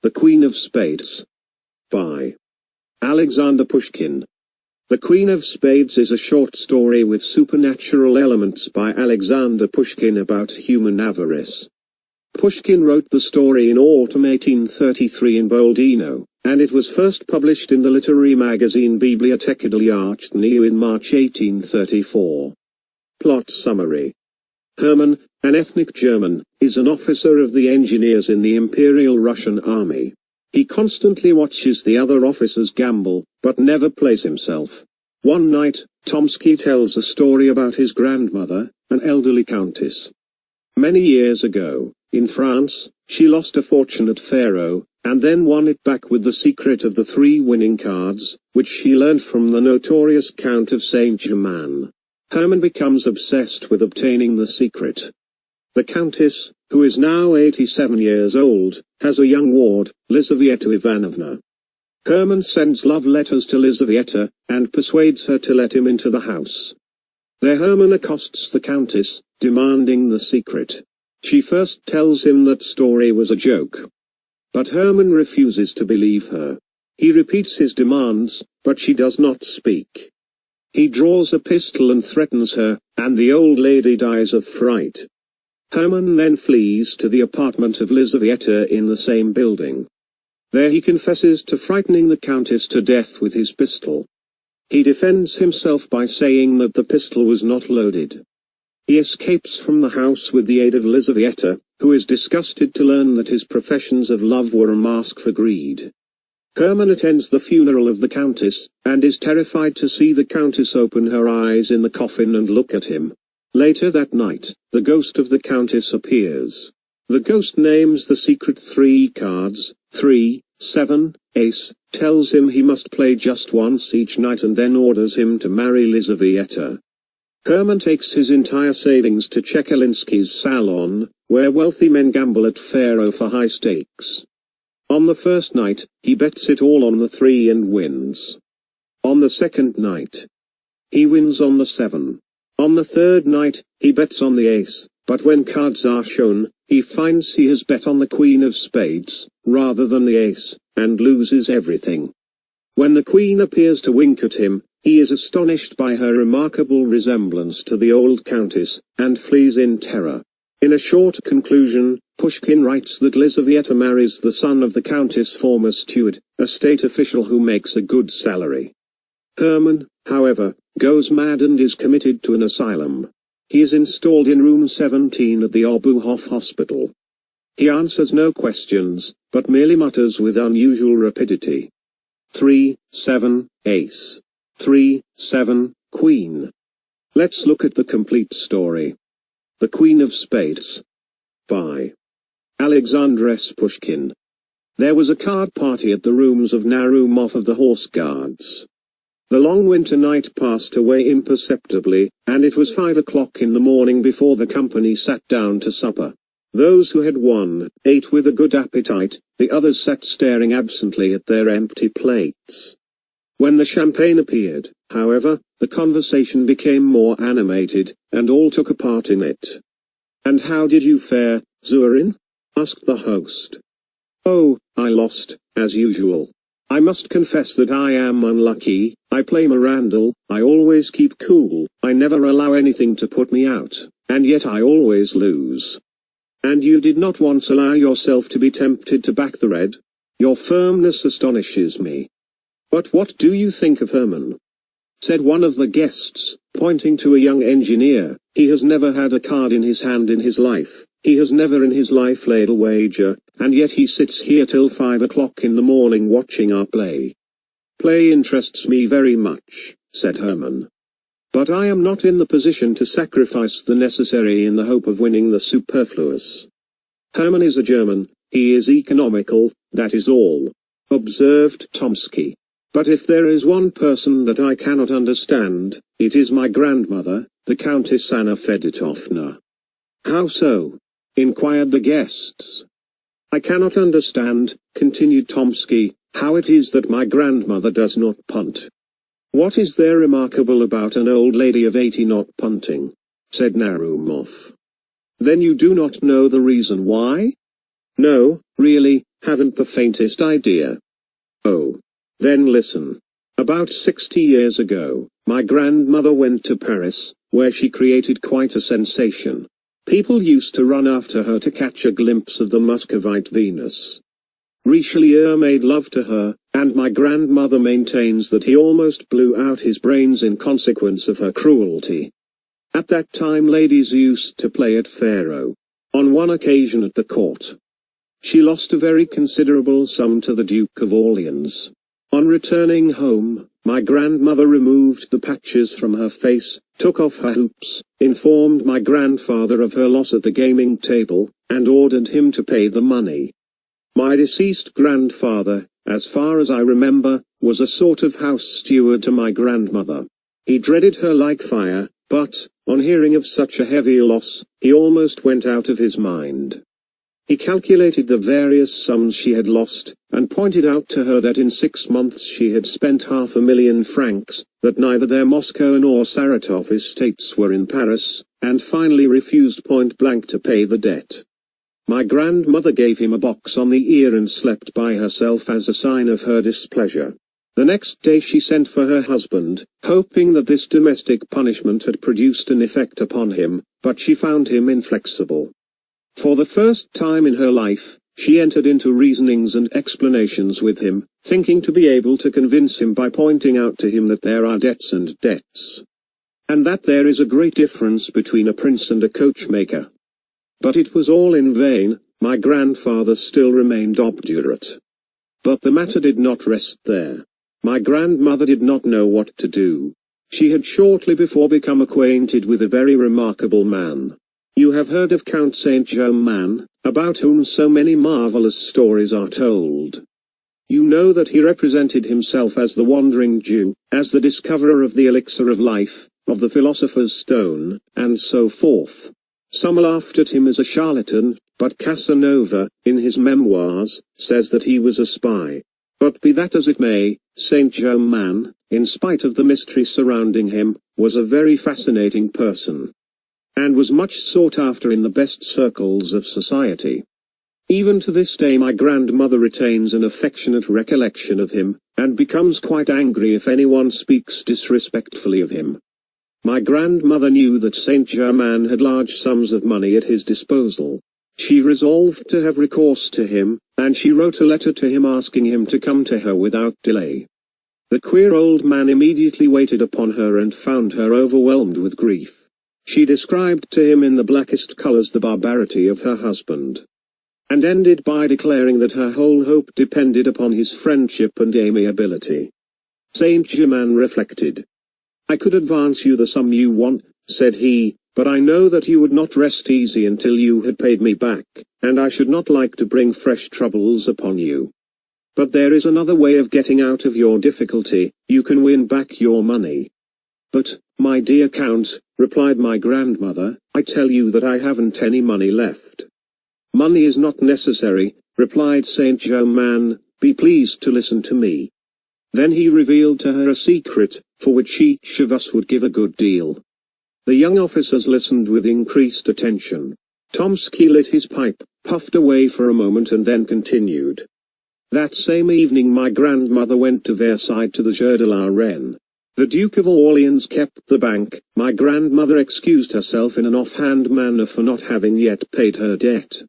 The Queen of Spades. By Alexander Pushkin. The Queen of Spades is a short story with supernatural elements by Alexander Pushkin about human avarice. Pushkin wrote the story in autumn 1833 in Boldino, and it was first published in the literary magazine Biblioteka dlya chteniya in March 1834. Plot summary. Hermann, an ethnic German, is an officer of the engineers in the Imperial Russian Army. He constantly watches the other officers gamble, but never plays himself. One night, Tomsky tells a story about his grandmother, an elderly countess. Many years ago, in France, she lost a fortune at faro, and then won it back with the secret of the 3 winning cards, which she learned from the notorious Count of Saint-Germain. Hermann becomes obsessed with obtaining the secret. The Countess, who is now 87 years old, has a young ward, Lizaveta Ivanovna. Hermann sends love letters to Lizaveta, and persuades her to let him into the house. There Hermann accosts the Countess, demanding the secret. She first tells him that story was a joke. But Hermann refuses to believe her. He repeats his demands, but she does not speak. He draws a pistol and threatens her, and the old lady dies of fright. Hermann then flees to the apartment of Lizaveta in the same building. There he confesses to frightening the Countess to death with his pistol. He defends himself by saying that the pistol was not loaded. He escapes from the house with the aid of Lizaveta, who is disgusted to learn that his professions of love were a mask for greed. Hermann attends the funeral of the Countess, and is terrified to see the Countess open her eyes in the coffin and look at him. Later that night, the ghost of the Countess appears. The ghost names the secret 3 cards, 3, 7, ace, tells him he must play just once each night and then orders him to marry Lizaveta. Hermann takes his entire savings to Chekalinsky's salon, where wealthy men gamble at faro for high stakes. On the first night, he bets it all on the 3 and wins. On the second night, he wins on the 7. On the third night, he bets on the ace, but when cards are shown, he finds he has bet on the Queen of Spades, rather than the ace, and loses everything. When the Queen appears to wink at him, he is astonished by her remarkable resemblance to the old Countess, and flees in terror. In a short conclusion, Pushkin writes that Lizaveta marries the son of the Countess' former steward, a state official who makes a good salary. Hermann, however, goes mad and is committed to an asylum. He is installed in room 17 at the Obuhov hospital. He answers no questions, but merely mutters with unusual rapidity. 3, 7, ace. 3, 7, queen. Let's look at the complete story. The Queen of Spades. By Alexander S. Pushkin. There was a card party at the rooms of Narumov of the Horse Guards. The long winter night passed away imperceptibly, and it was 5 o'clock in the morning before the company sat down to supper. Those who had won ate with a good appetite, the others sat staring absently at their empty plates. When the champagne appeared, however, the conversation became more animated, and all took a part in it. "And how did you fare, Zurin?" asked the host. "Oh, I lost, as usual. I must confess that I am unlucky. I play Mirandel, I always keep cool, I never allow anything to put me out, and yet I always lose." "And you did not once allow yourself to be tempted to back the red? Your firmness astonishes me." "But what do you think of Hermann?" said one of the guests, pointing to a young engineer. "He has never had a card in his hand in his life, he has never in his life laid a wager, and yet he sits here till 5 o'clock in the morning watching our play." "Play interests me very much," said Hermann. "But I am not in the position to sacrifice the necessary in the hope of winning the superfluous." "Hermann is a German, he is economical, that is all," observed Tomsky. "But if there is one person that I cannot understand, it is my grandmother, the Countess Anna Fedotovna." "How so?" inquired the guests. "I cannot understand," continued Tomsky, "how it is that my grandmother does not punt." "What is there remarkable about an old lady of 80 not punting?" said Narumov. "Then you do not know the reason why?" "No, really, Haven't the faintest idea. Oh. Then listen. About 60 years ago, my grandmother went to Paris, where she created quite a sensation. People used to run after her to catch a glimpse of the Muscovite Venus. Richelieu made love to her, and my grandmother maintains that he almost blew out his brains in consequence of her cruelty. At that time ladies used to play at faro. On one occasion at the court, she lost a very considerable sum to the Duke of Orleans. On returning home, my grandmother removed the patches from her face, took off her hoops, informed my grandfather of her loss at the gaming table, and ordered him to pay the money. My deceased grandfather, as far as I remember, was a sort of house steward to my grandmother. He dreaded her like fire, but, on hearing of such a heavy loss, he almost went out of his mind. He calculated the various sums she had lost, and pointed out to her that in 6 months she had spent 500,000 francs, that neither their Moscow nor Saratov estates were in Paris, and finally refused point blank to pay the debt. My grandmother gave him a box on the ear and slept by herself as a sign of her displeasure. The next day she sent for her husband, hoping that this domestic punishment had produced an effect upon him, but she found him inflexible. For the first time in her life, she entered into reasonings and explanations with him, thinking to be able to convince him by pointing out to him that there are debts and debts, and that there is a great difference between a prince and a coachmaker. But it was all in vain. My grandfather still remained obdurate. But the matter did not rest there. My grandmother did not know what to do. She had shortly before become acquainted with a very remarkable man. You have heard of Count Saint-Germain, about whom so many marvelous stories are told. You know that he represented himself as the wandering Jew, as the discoverer of the elixir of life, of the philosopher's stone, and so forth. Some laughed at him as a charlatan, but Casanova, in his memoirs, says that he was a spy. But be that as it may, Saint-Germain, in spite of the mystery surrounding him, was a very fascinating person, and was much sought after in the best circles of society. Even to this day my grandmother retains an affectionate recollection of him, and becomes quite angry if anyone speaks disrespectfully of him. My grandmother knew that Saint-Germain had large sums of money at his disposal. She resolved to have recourse to him, and she wrote a letter to him asking him to come to her without delay. The queer old man immediately waited upon her and found her overwhelmed with grief. She described to him in the blackest colors the barbarity of her husband, and ended by declaring that her whole hope depended upon his friendship and amiability. Saint-Germain reflected. "I could advance you the sum you want," said he, "but I know that you would not rest easy until you had paid me back, and I should not like to bring fresh troubles upon you. But there is another way of getting out of your difficulty. You can win back your money." "But, my dear Count," replied my grandmother, "I tell you that I haven't any money left." "Money is not necessary," replied Saint-Germain, "be pleased to listen to me." Then he revealed to her a secret, for which each of us would give a good deal. The young officers listened with increased attention. Tomsky lit his pipe, puffed away for a moment and then continued. "That same evening my grandmother went to Versailles to the Jeu de la Reine. The Duke of Orleans kept the bank. My grandmother excused herself in an offhand manner for not having yet paid her debt,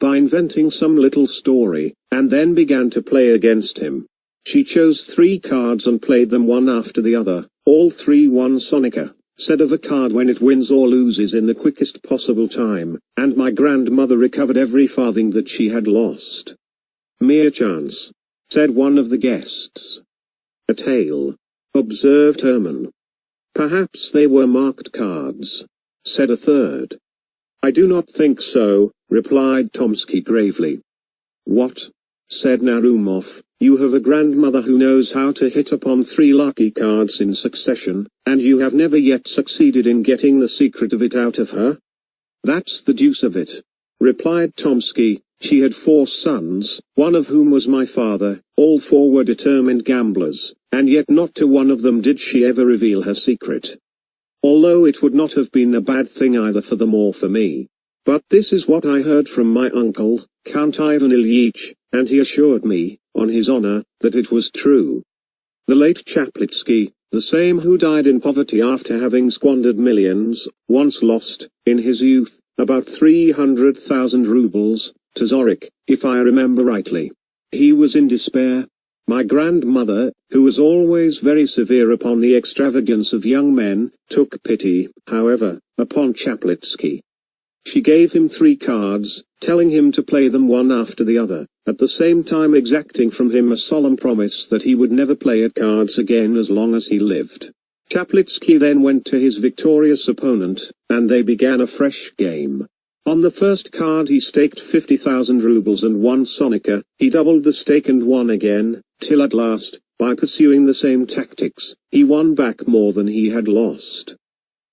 by inventing some little story, and then began to play against him. She chose 3 cards and played them one after the other. All 3 won sonica, said of a card when it wins or loses in the quickest possible time, and my grandmother recovered every farthing that she had lost. "Mere chance," said one of the guests. "A tale," observed Herman. "Perhaps they were marked cards," said a third. "I do not think so," replied Tomsky gravely. "What?" said Narumov. "You have a grandmother who knows how to hit upon 3 lucky cards in succession, and you have never yet succeeded in getting the secret of it out of her?" "That's the deuce of it," replied Tomsky. "She had 4 sons, one of whom was my father. All 4 were determined gamblers, and yet not to one of them did she ever reveal her secret. Although it would not have been a bad thing either for them or for me. But this is what I heard from my uncle, Count Ivan Ilyich, and he assured me, on his honor, that it was true. The late Chaplitsky, the same who died in poverty after having squandered millions, once lost, in his youth, about 300,000 rubles, to Zorik, if I remember rightly. He was in despair. My grandmother, who was always very severe upon the extravagance of young men, took pity, however, upon Chaplitsky. She gave him 3 cards, telling him to play them one after the other, at the same time exacting from him a solemn promise that he would never play at cards again as long as he lived. Chaplitsky then went to his victorious opponent, and they began a fresh game. On the first card he staked 50,000 rubles and won sonika. He doubled the stake and won again, till at last, by pursuing the same tactics, he won back more than he had lost.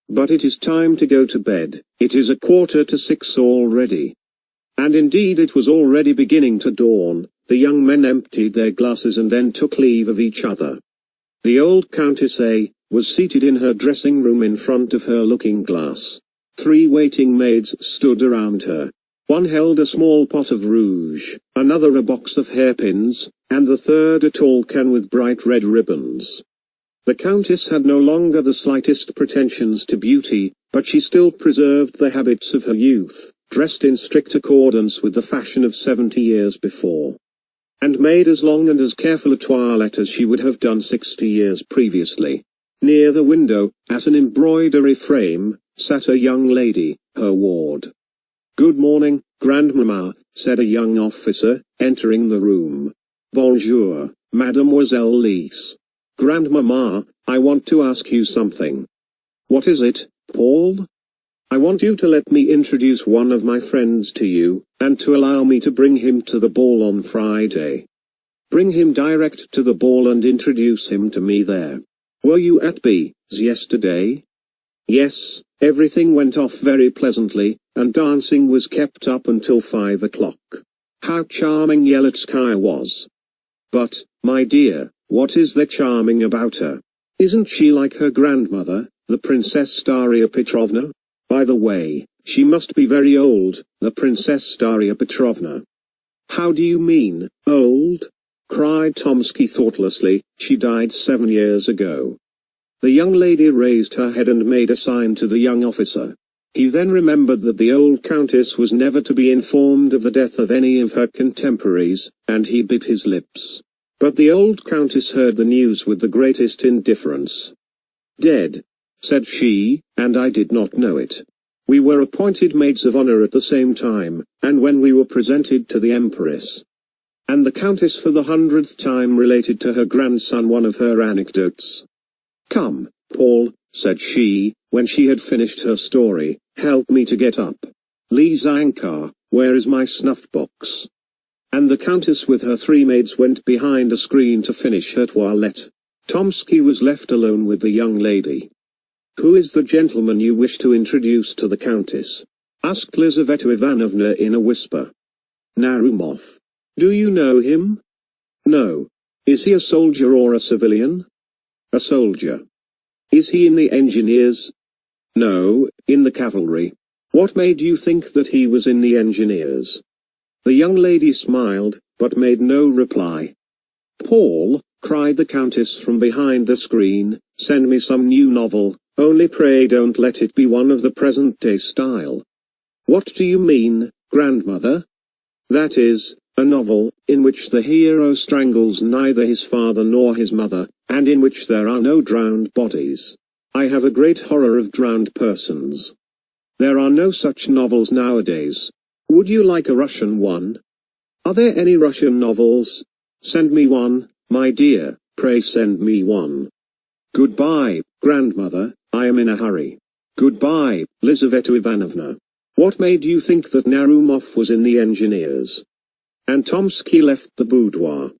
But it is time to go to bed, it is 5:45 already. And indeed it was already beginning to dawn. The young men emptied their glasses and then took leave of each other. The old Countess A. was seated in her dressing room in front of her looking-glass. 3 waiting maids stood around her. One held a small pot of rouge, another a box of hairpins, and the third a tall can with bright red ribbons. The Countess had no longer the slightest pretensions to beauty, but she still preserved the habits of her youth, dressed in strict accordance with the fashion of 70 years before, and made as long and as careful a toilette as she would have done 60 years previously. Near the window, at an embroidery frame, sat a young lady, her ward. "Good morning, Grandmamma," said a young officer, entering the room. "Bonjour, Mademoiselle Lise. Grandmamma, I want to ask you something." "What is it, Paul?" "I want you to let me introduce one of my friends to you, and to allow me to bring him to the ball on Friday. Bring him direct to the ball and introduce him to me there. Were you at B's yesterday?" "Yes, everything went off very pleasantly, and dancing was kept up until 5 o'clock. How charming Yelitskaya was." "But, my dear, what is there charming about her? Isn't she like her grandmother, the Princess Daria Petrovna? By the way, she must be very old, the Princess Daria Petrovna." "How do you mean, old?" cried Tomsky thoughtlessly. "She died 7 years ago." The young lady raised her head and made a sign to the young officer. He then remembered that the old countess was never to be informed of the death of any of her contemporaries, and he bit his lips. But the old countess heard the news with the greatest indifference. "Dead," said she, "and I did not know it. We were appointed maids of honor at the same time, and when we were presented to the Empress." And the countess for the 100th time related to her grandson one of her anecdotes. "Come, Paul," said she, when she had finished her story, "help me to get up. Lizanka, where is my snuff-box?" And the countess with her 3 maids went behind a screen to finish her toilette. Tomsky was left alone with the young lady. "Who is the gentleman you wish to introduce to the countess?" asked Lizaveta Ivanovna in a whisper. "Narumov. Do you know him?" "No. Is he a soldier or a civilian?" "A soldier." "Is he in the engineers?" "No, in the cavalry." "What made you think that he was in the engineers?" The young lady smiled, but made no reply. "Paul," cried the countess from behind the screen, "send me some new novel, only pray don't let it be one of the present-day style." "What do you mean, grandmother?" "That is, a novel, in which the hero strangles neither his father nor his mother, and in which there are no drowned bodies. I have a great horror of drowned persons. There are no such novels nowadays. Would you like a Russian one?" "Are there any Russian novels? Send me one, my dear, pray send me one." "Goodbye, grandmother, I am in a hurry." "Goodbye, Lizaveta Ivanovna. What made you think that Narumov was in the engineers?" And Tomsky left the boudoir.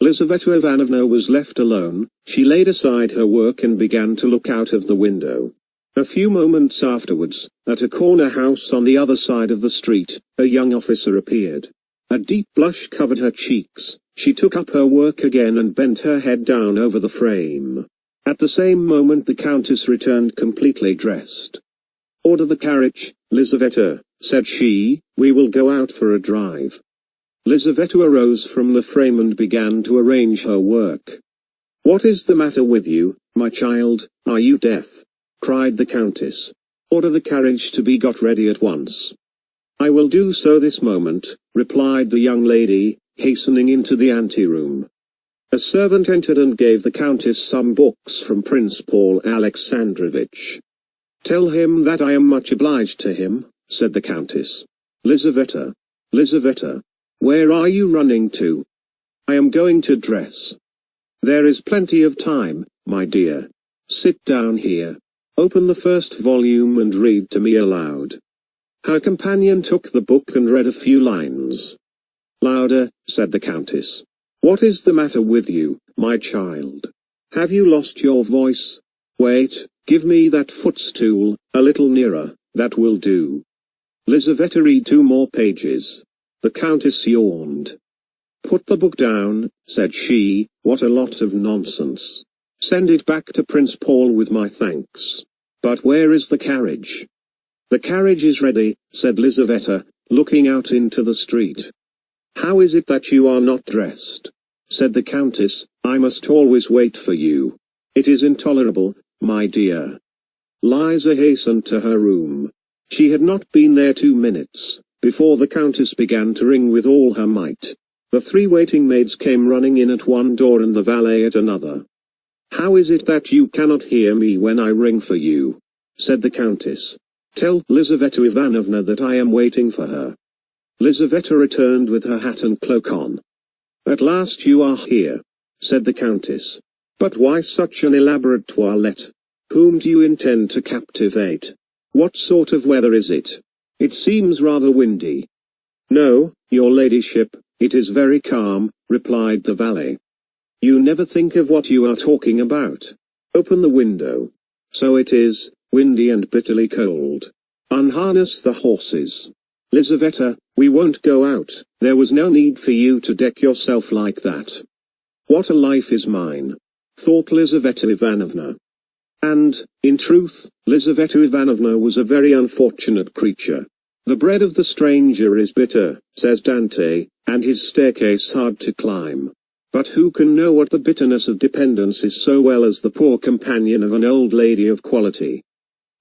Lizaveta Ivanovna was left alone. She laid aside her work and began to look out of the window. A few moments afterwards, at a corner house on the other side of the street, a young officer appeared. A deep blush covered her cheeks. She took up her work again and bent her head down over the frame. At the same moment the countess returned completely dressed. "Order the carriage, Lizaveta," said she, we will go out for a drive. Lizaveta arose from the frame and began to arrange her work. What is the matter with you, my child, are you deaf? Cried the countess. Order the carriage to be got ready at once. I will do so this moment, replied the young lady, hastening into the anteroom. A servant entered and gave the countess some books from Prince Paul Alexandrovich. Tell him that I am much obliged to him, said the countess. Lizaveta. Lizaveta. Where are you running to? I am going to dress. There is plenty of time, my dear. Sit down here. Open the first volume and read to me aloud. Her companion took the book and read a few lines. Louder, said the countess. What is the matter with you, my child? Have you lost your voice? Wait, give me that footstool, a little nearer, that will do. Lizaveta, read 2 more pages. The countess yawned. Put the book down, said she, what a lot of nonsense. Send it back to Prince Paul with my thanks. But where is the carriage? The carriage is ready, said Lizaveta, looking out into the street. How is it that you are not dressed? Said the countess, I must always wait for you. It is intolerable, my dear. Liza hastened to her room. She had not been there 2 minutes, before the countess began to ring with all her might. The 3 waiting maids came running in at one door and the valet at another. How is it that you cannot hear me when I ring for you? Said the countess. Tell Lizaveta Ivanovna that I am waiting for her. Lizaveta returned with her hat and cloak on. At last you are here, said the countess. But why such an elaborate toilette? Whom do you intend to captivate? What sort of weather is it? It seems rather windy. No, your ladyship, it is very calm, replied the valet. You never think of what you are talking about. Open the window. So it is, windy and bitterly cold. Unharness the horses. Lizaveta, we won't go out, there was no need for you to deck yourself like that. What a life is mine, thought Lizaveta Ivanovna. And, in truth, Lizaveta Ivanovna was a very unfortunate creature. The bread of the stranger is bitter, says Dante, and his staircase hard to climb. But who can know what the bitterness of dependence is so well as the poor companion of an old lady of quality?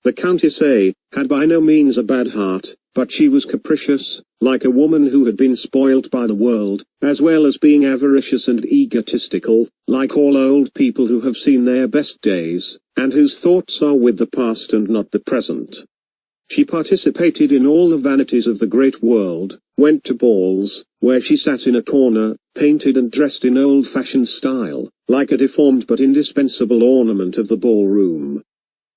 The Countess A. had by no means a bad heart, but she was capricious, like a woman who had been spoilt by the world, as well as being avaricious and egotistical, like all old people who have seen their best days, and whose thoughts are with the past and not the present. She participated in all the vanities of the great world, went to balls, where she sat in a corner, painted and dressed in old-fashioned style, like a deformed but indispensable ornament of the ballroom.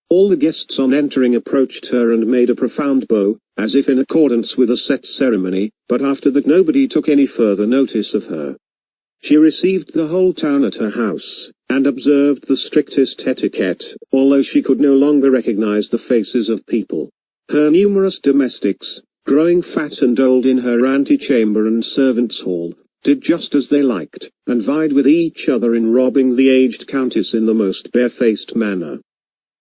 All the guests on entering approached her and made a profound bow, as if in accordance with a set ceremony, but after that nobody took any further notice of her. She received the whole town at her house, and observed the strictest etiquette, although she could no longer recognize the faces of people. Her numerous domestics, growing fat and old in her antechamber and servants' hall, did just as they liked, and vied with each other in robbing the aged countess in the most barefaced manner.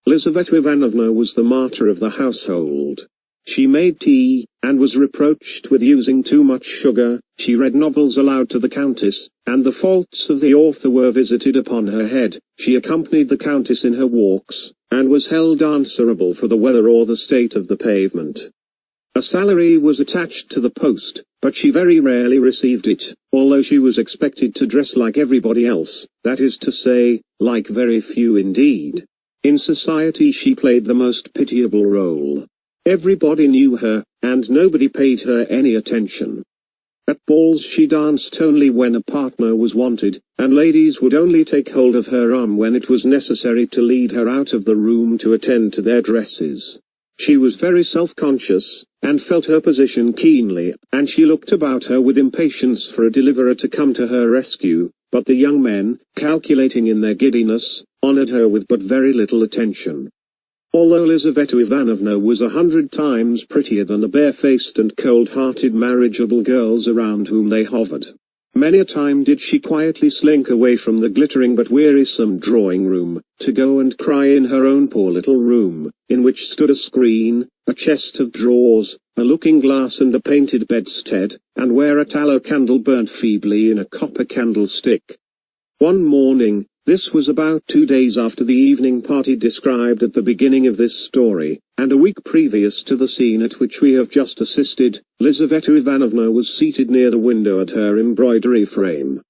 Lizaveta Ivanovna was the martyr of the household. She made tea, and was reproached with using too much sugar. She read novels aloud to the countess, and the faults of the author were visited upon her head. She accompanied the countess in her walks, and was held answerable for the weather or the state of the pavement. A salary was attached to the post, but she very rarely received it, although she was expected to dress like everybody else, that is to say, like very few indeed. In society she played the most pitiable role. Everybody knew her, and nobody paid her any attention. At balls she danced only when a partner was wanted, and ladies would only take hold of her arm when it was necessary to lead her out of the room to attend to their dresses. She was very self-conscious, and felt her position keenly, and she looked about her with impatience for a deliverer to come to her rescue, but the young men, calculating in their giddiness, honored her with but very little attention. Although Lizaveta Ivanovna was 100 times prettier than the barefaced and cold-hearted marriageable girls around whom they hovered, many a time did she quietly slink away from the glittering but wearisome drawing-room, to go and cry in her own poor little room, in which stood a screen, a chest of drawers, a looking-glass and a painted bedstead, and where a tallow candle burnt feebly in a copper candlestick. One morning, this was about 2 days after the evening party described at the beginning of this story, and a week previous to the scene at which we have just assisted, Lizaveta Ivanovna was seated near the window at her embroidery frame.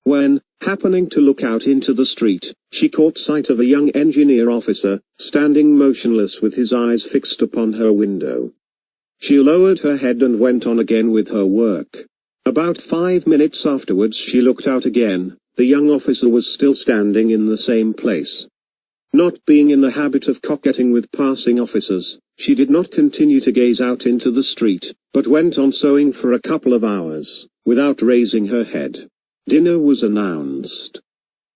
When, happening to look out into the street, she caught sight of a young engineer officer, standing motionless with his eyes fixed upon her window. She lowered her head and went on again with her work. About 5 minutes afterwards she looked out again. The young officer was still standing in the same place. Not being in the habit of coquetting with passing officers, she did not continue to gaze out into the street, but went on sewing for a couple of hours, without raising her head. Dinner was announced.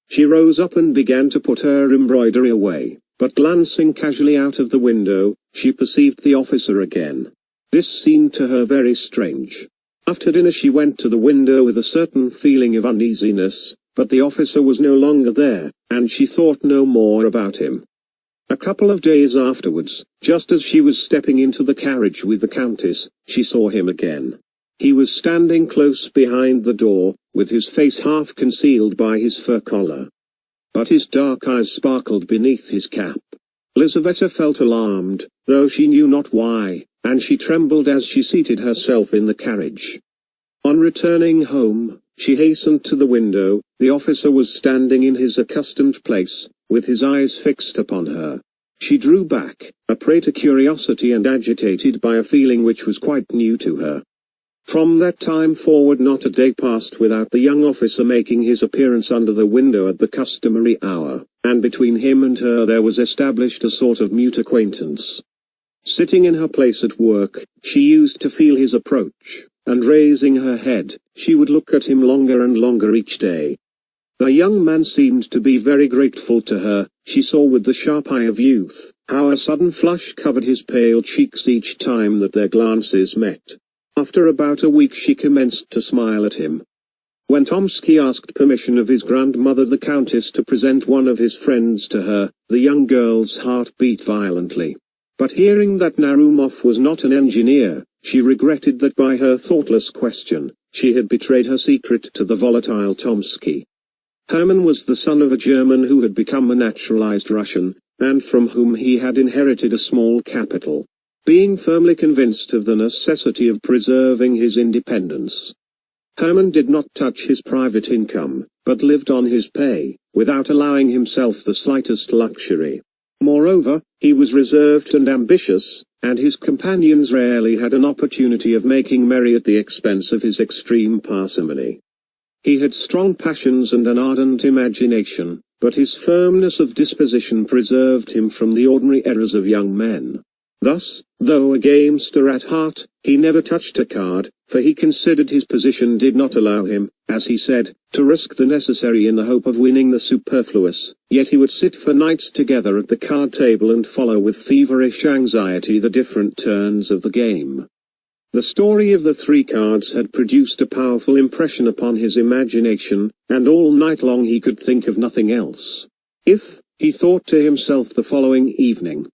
She rose up and began to put her embroidery away, but glancing casually out of the window, she perceived the officer again. This seemed to her very strange. After dinner she went to the window with a certain feeling of uneasiness, but the officer was no longer there, and she thought no more about him. A couple of days afterwards, just as she was stepping into the carriage with the Countess, she saw him again. He was standing close behind the door, with his face half concealed by his fur collar. But his dark eyes sparkled beneath his cap. Lizaveta felt alarmed, though she knew not why, and she trembled as she seated herself in the carriage. On returning home, she hastened to the window. The officer was standing in his accustomed place, with his eyes fixed upon her. She drew back, a prey to curiosity and agitated by a feeling which was quite new to her. From that time forward not a day passed without the young officer making his appearance under the window at the customary hour, and between him and her there was established a sort of mute acquaintance. Sitting in her place at work, she used to feel his approach, and raising her head, she would look at him longer and longer each day. The young man seemed to be very grateful to her. She saw with the sharp eye of youth, how a sudden flush covered his pale cheeks each time that their glances met. After about a week she commenced to smile at him. When Tomsky asked permission of his grandmother the Countess to present one of his friends to her, the young girl's heart beat violently. But hearing that Narumov was not an engineer, she regretted that by her thoughtless question, she had betrayed her secret to the volatile Tomsky. Hermann was the son of a German who had become a naturalized Russian, and from whom he had inherited a small capital. Being firmly convinced of the necessity of preserving his independence, Hermann did not touch his private income, but lived on his pay, without allowing himself the slightest luxury. Moreover, he was reserved and ambitious, and his companions rarely had an opportunity of making merry at the expense of his extreme parsimony. He had strong passions and an ardent imagination, but his firmness of disposition preserved him from the ordinary errors of young men. Thus, though a gamester at heart, he never touched a card, for he considered his position did not allow him, as he said, to risk the necessary in the hope of winning the superfluous, yet he would sit for nights together at the card table and follow with feverish anxiety the different turns of the game. The story of the 3 cards had produced a powerful impression upon his imagination, and all night long he could think of nothing else. If, he thought to himself the following evening,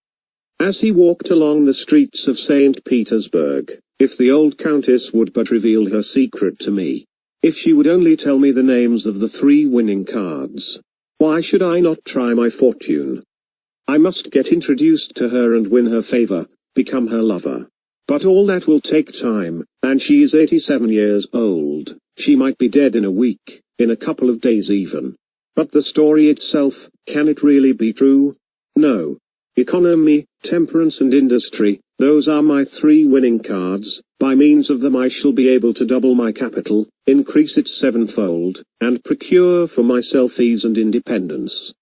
as he walked along the streets of St. Petersburg, if the old Countess would but reveal her secret to me, if she would only tell me the names of the 3 winning cards, why should I not try my fortune? I must get introduced to her and win her favor, become her lover. But all that will take time, and she is 87 years old. She might be dead in a week, in a couple of days even. But the story itself, can it really be true? No. Economy, temperance and industry, those are my 3 winning cards. By means of them I shall be able to double my capital, increase it 7-fold, and procure for myself ease and independence.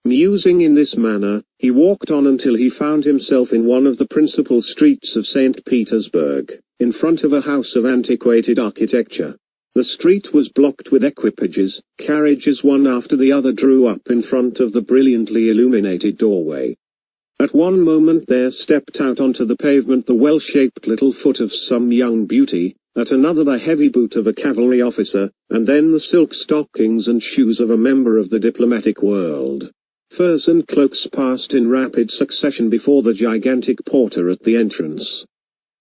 Musing in this manner, he walked on until he found himself in one of the principal streets of St. Petersburg, in front of a house of antiquated architecture. The street was blocked with equipages. Carriages one after the other drew up in front of the brilliantly illuminated doorway. At one moment there stepped out onto the pavement the well-shaped little foot of some young beauty, at another the heavy boot of a cavalry officer, and then the silk stockings and shoes of a member of the diplomatic world. Furs and cloaks passed in rapid succession before the gigantic porter at the entrance.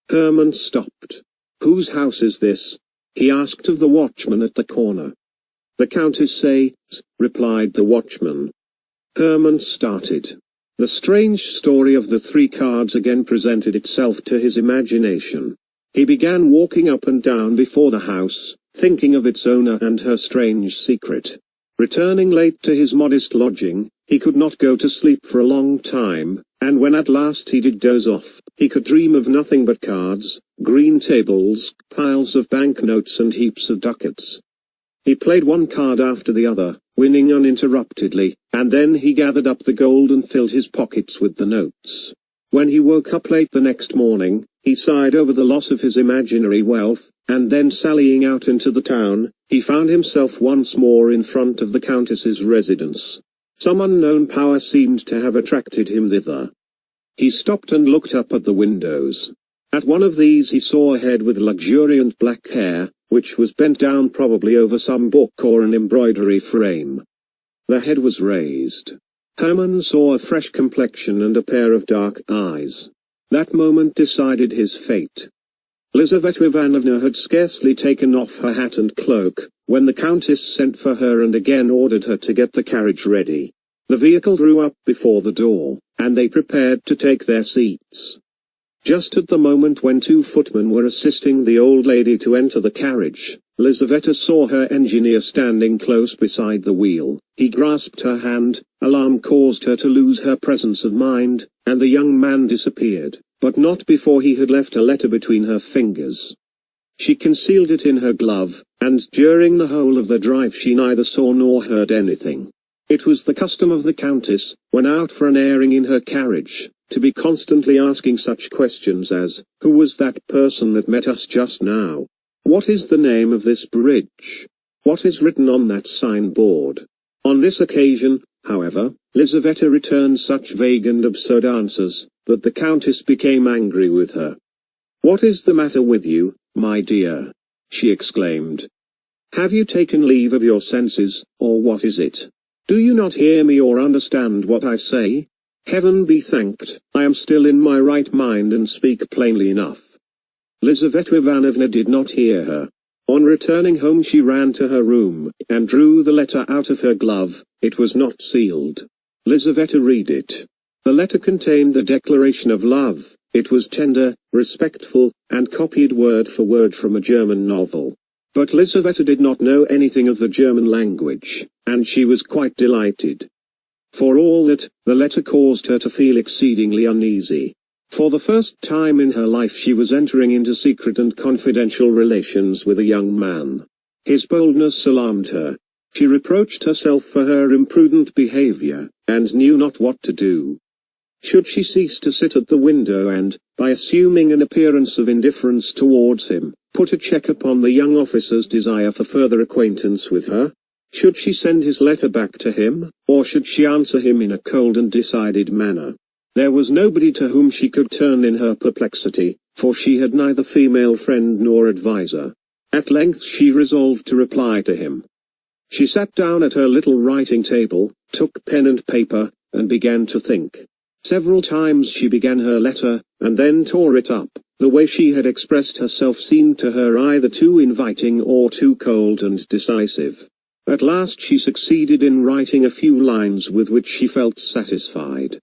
Herman stopped. "Whose house is this?" he asked of the watchman at the corner. "The Countess Spades," replied the watchman. Herman started. The strange story of the three cards again presented itself to his imagination. He began walking up and down before the house, thinking of its owner and her strange secret. Returning late to his modest lodging, he could not go to sleep for a long time, and when at last he did doze off, he could dream of nothing but cards, green tables, piles of banknotes and heaps of ducats. He played one card after the other, winning uninterruptedly, and then he gathered up the gold and filled his pockets with the notes. When he woke up late the next morning, he sighed over the loss of his imaginary wealth, and then sallying out into the town, he found himself once more in front of the Countess's residence. Some unknown power seemed to have attracted him thither. He stopped and looked up at the windows. At one of these he saw a head with luxuriant black hair, which was bent down probably over some book or an embroidery frame. The head was raised. Herman saw a fresh complexion and a pair of dark eyes. That moment decided his fate. Lizaveta Ivanovna had scarcely taken off her hat and cloak, when the Countess sent for her and again ordered her to get the carriage ready. The vehicle drew up before the door, and they prepared to take their seats. Just at the moment when two footmen were assisting the old lady to enter the carriage, Lizaveta saw her engineer standing close beside the wheel. He grasped her hand, alarm caused her to lose her presence of mind, and the young man disappeared, but not before he had left a letter between her fingers. She concealed it in her glove, and during the whole of the drive she neither saw nor heard anything. It was the custom of the Countess, when out for an airing in her carriage, to be constantly asking such questions as, "Who was that person that met us just now? What is the name of this bridge? What is written on that signboard?" On this occasion, however, Lizaveta returned such vague and absurd answers, that the Countess became angry with her. "What is the matter with you, my dear?" she exclaimed. "Have you taken leave of your senses, or what is it? Do you not hear me or understand what I say? Heaven be thanked, I am still in my right mind and speak plainly enough." Lizaveta Ivanovna did not hear her. On returning home she ran to her room, and drew the letter out of her glove. It was not sealed. Lizaveta read it. The letter contained a declaration of love. It was tender, respectful, and copied word for word from a German novel. But Lizaveta did not know anything of the German language, and she was quite delighted. For all that, the letter caused her to feel exceedingly uneasy. For the first time in her life she was entering into secret and confidential relations with a young man. His boldness alarmed her. She reproached herself for her imprudent behavior, and knew not what to do. Should she cease to sit at the window and, by assuming an appearance of indifference towards him, put a check upon the young officer's desire for further acquaintance with her? Should she send his letter back to him, or should she answer him in a cold and decided manner? There was nobody to whom she could turn in her perplexity, for she had neither female friend nor adviser. At length she resolved to reply to him. She sat down at her little writing table, took pen and paper, and began to think. Several times she began her letter, and then tore it up. The way she had expressed herself seemed to her either too inviting or too cold and decisive. At last she succeeded in writing a few lines with which she felt satisfied.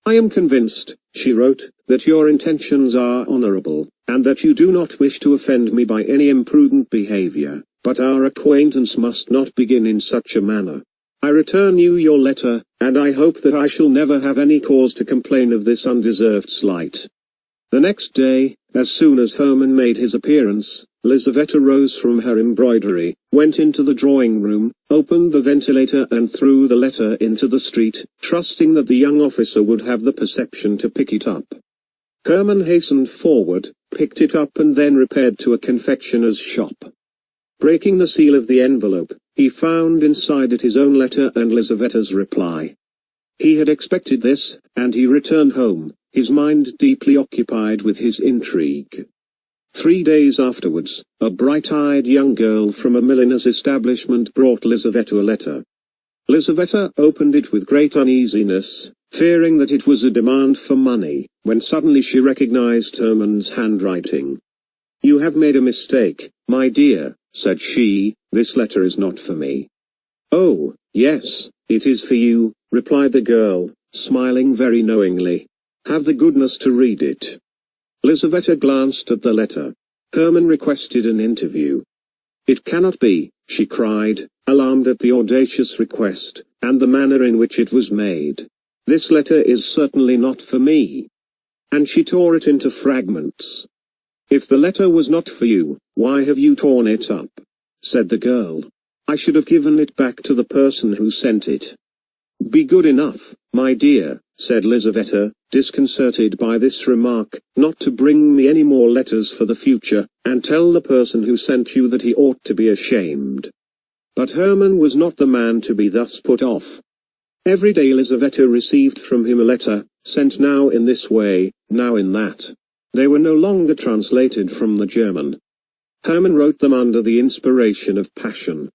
"I am convinced," she wrote, "that your intentions are honorable, and that you do not wish to offend me by any imprudent behavior, but our acquaintance must not begin in such a manner. I return you your letter, and I hope that I shall never have any cause to complain of this undeserved slight." The next day, as soon as Herman made his appearance, Lizaveta rose from her embroidery, went into the drawing-room, opened the ventilator and threw the letter into the street, trusting that the young officer would have the perception to pick it up. Herman hastened forward, picked it up and then repaired to a confectioner's shop. Breaking the seal of the envelope, he found inside it his own letter and Lizaveta's reply. He had expected this, and he returned home, his mind deeply occupied with his intrigue. 3 days afterwards, a bright-eyed young girl from a milliner's establishment brought Lizaveta a letter. Lizaveta opened it with great uneasiness, fearing that it was a demand for money, when suddenly she recognized Herman's handwriting. "You have made a mistake, my dear," said she, "this letter is not for me." "Oh, yes, it is for you," replied the girl, smiling very knowingly. "Have the goodness to read it." Lizaveta glanced at the letter. Herman requested an interview. "It cannot be," she cried, alarmed at the audacious request, and the manner in which it was made. "This letter is certainly not for me." And she tore it into fragments. "If the letter was not for you, why have you torn it up?" said the girl. "I should have given it back to the person who sent it." "Be good enough, my dear," said Lizaveta, disconcerted by this remark, "not to bring me any more letters for the future, and tell the person who sent you that he ought to be ashamed." But Herman was not the man to be thus put off. Every day Lizaveta received from him a letter, sent now in this way, now in that. They were no longer translated from the German. Herman wrote them under the inspiration of passion,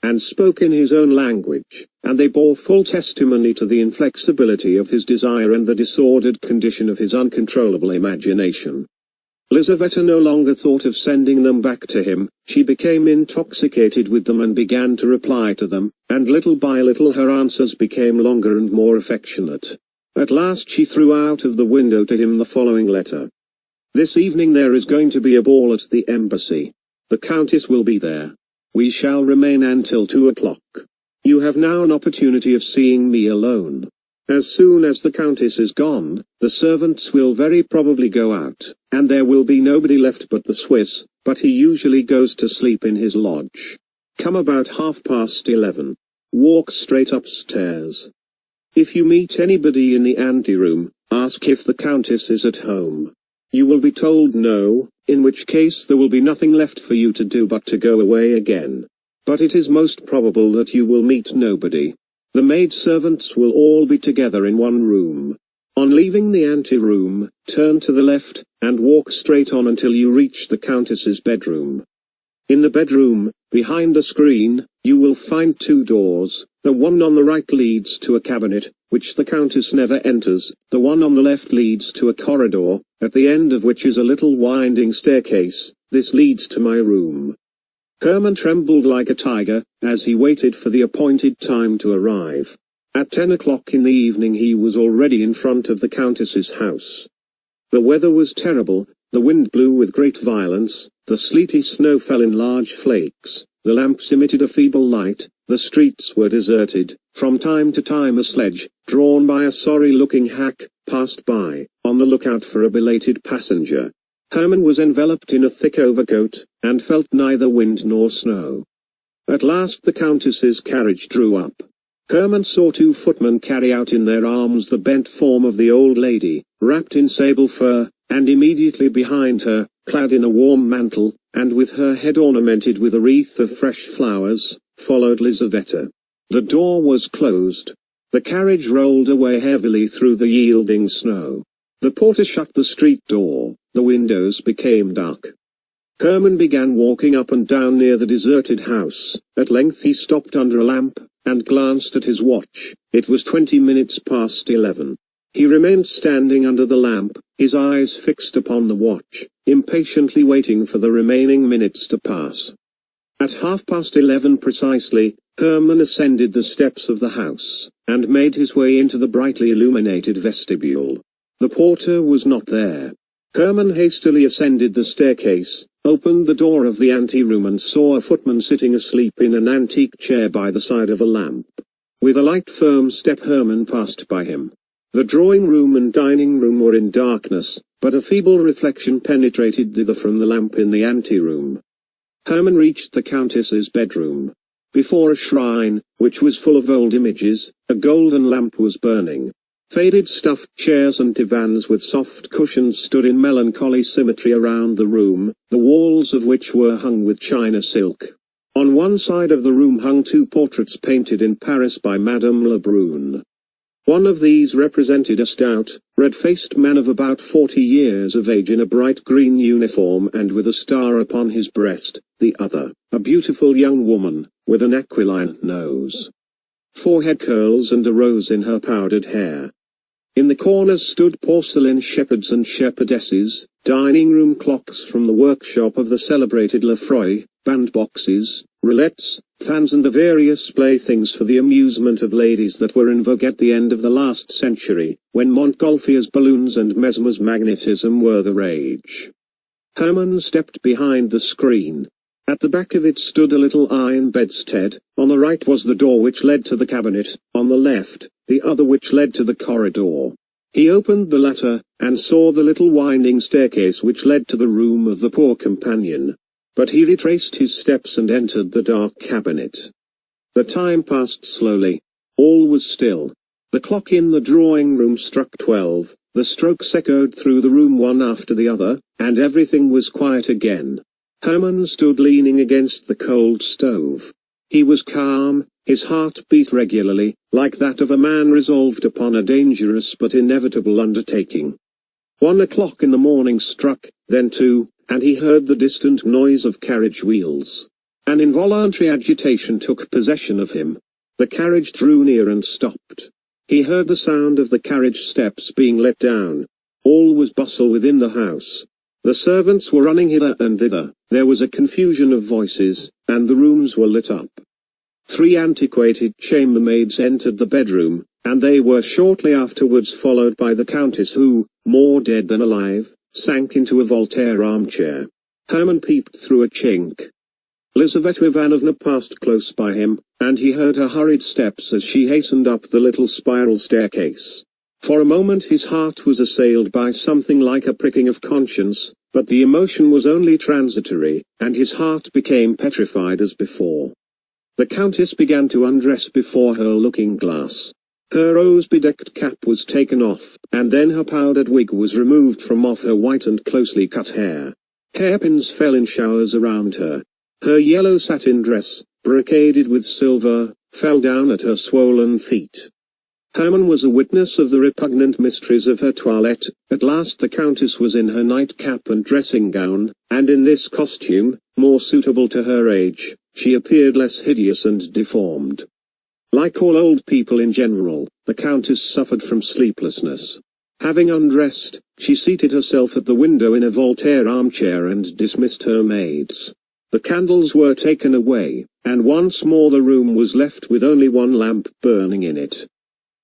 and spoke in his own language, and they bore full testimony to the inflexibility of his desire and the disordered condition of his uncontrollable imagination. Lizaveta no longer thought of sending them back to him, she became intoxicated with them and began to reply to them, and little by little her answers became longer and more affectionate. At last she threw out of the window to him the following letter. "This evening there is going to be a ball at the embassy. The Countess will be there. We shall remain until 2 o'clock. You have now an opportunity of seeing me alone. As soon as the Countess is gone, the servants will very probably go out, and there will be nobody left but the Swiss, but he usually goes to sleep in his lodge. Come about 11:30. Walk straight upstairs. If you meet anybody in the anteroom, ask if the Countess is at home. You will be told no, in which case there will be nothing left for you to do but to go away again. But it is most probable that you will meet nobody. The maid-servants will all be together in one room. On leaving the ante-room, turn to the left, and walk straight on until you reach the Countess's bedroom. In the bedroom, behind a screen, you will find 2 doors. The one on the right leads to a cabinet, which the Countess never enters. The one on the left leads to a corridor, at the end of which is a little winding staircase. This leads to my room." Herman trembled like a tiger, as he waited for the appointed time to arrive. At 10 o'clock in the evening he was already in front of the Countess's house. The weather was terrible, the wind blew with great violence, the sleety snow fell in large flakes, the lamps emitted a feeble light, the streets were deserted. From time to time a sledge, drawn by a sorry-looking hack, passed by, on the lookout for a belated passenger. Herman was enveloped in a thick overcoat, and felt neither wind nor snow. At last the Countess's carriage drew up. Herman saw 2 footmen carry out in their arms the bent form of the old lady, wrapped in sable fur, and immediately behind her, clad in a warm mantle, and with her head ornamented with a wreath of fresh flowers, followed Lizaveta. The door was closed. The carriage rolled away heavily through the yielding snow. The porter shut the street door. The windows became dark. Herman began walking up and down near the deserted house. At length he stopped under a lamp, and glanced at his watch. It was 20 minutes past 11. He remained standing under the lamp, his eyes fixed upon the watch, impatiently waiting for the remaining minutes to pass. At 11:30 precisely, Herman ascended the steps of the house, and made his way into the brightly illuminated vestibule. The porter was not there. Herman hastily ascended the staircase, opened the door of the anteroom and saw a footman sitting asleep in an antique chair by the side of a lamp. With a light firm step Herman passed by him. The drawing-room and dining-room were in darkness, but a feeble reflection penetrated thither from the lamp in the anteroom. Herman reached the Countess's bedroom. Before a shrine, which was full of old images, a golden lamp was burning. Faded stuffed chairs and divans with soft cushions stood in melancholy symmetry around the room, the walls of which were hung with China silk. On one side of the room hung 2 portraits painted in Paris by Madame Lebrun. One of these represented a stout, red-faced man of about 40 years of age in a bright green uniform and with a star upon his breast, the other, a beautiful young woman, with an aquiline nose. forehead curls and a rose in her powdered hair. In the corners stood porcelain shepherds and shepherdesses, dining room clocks from the workshop of the celebrated Lefroy, bandboxes, roulettes, fans and the various playthings for the amusement of ladies that were in vogue at the end of the last century, when Montgolfier's balloons and Mesmer's magnetism were the rage. Herman stepped behind the screen. At the back of it stood a little iron bedstead. On the right was the door which led to the cabinet, on the left, the other which led to the corridor. He opened the latter, and saw the little winding staircase which led to the room of the poor companion. But he retraced his steps and entered the dark cabinet. The time passed slowly. All was still. The clock in the drawing room struck 12, the strokes echoed through the room one after the other, and everything was quiet again. Herman stood leaning against the cold stove. He was calm, his heart beat regularly, like that of a man resolved upon a dangerous but inevitable undertaking. 1 o'clock in the morning struck, then 2, and he heard the distant noise of carriage wheels. An involuntary agitation took possession of him. The carriage drew near and stopped. He heard the sound of the carriage steps being let down. All was bustle within the house. The servants were running hither and thither, there was a confusion of voices, and the rooms were lit up. 3 antiquated chambermaids entered the bedroom, and they were shortly afterwards followed by the countess who, more dead than alive, sank into a Voltaire armchair. Herman peeped through a chink. Lizaveta Ivanovna passed close by him, and he heard her hurried steps as she hastened up the little spiral staircase. For a moment his heart was assailed by something like a pricking of conscience, but the emotion was only transitory, and his heart became petrified as before. The countess began to undress before her looking-glass. Her rose-bedecked cap was taken off, and then her powdered wig was removed from off her white and closely cut hair. Hairpins fell in showers around her. Her yellow satin dress, brocaded with silver, fell down at her swollen feet. Herman was a witness of the repugnant mysteries of her toilette. At last the countess was in her nightcap and dressing gown, and in this costume, more suitable to her age, she appeared less hideous and deformed. Like all old people in general, the countess suffered from sleeplessness. Having undressed, she seated herself at the window in a Voltaire armchair and dismissed her maids. The candles were taken away, and once more the room was left with only one lamp burning in it.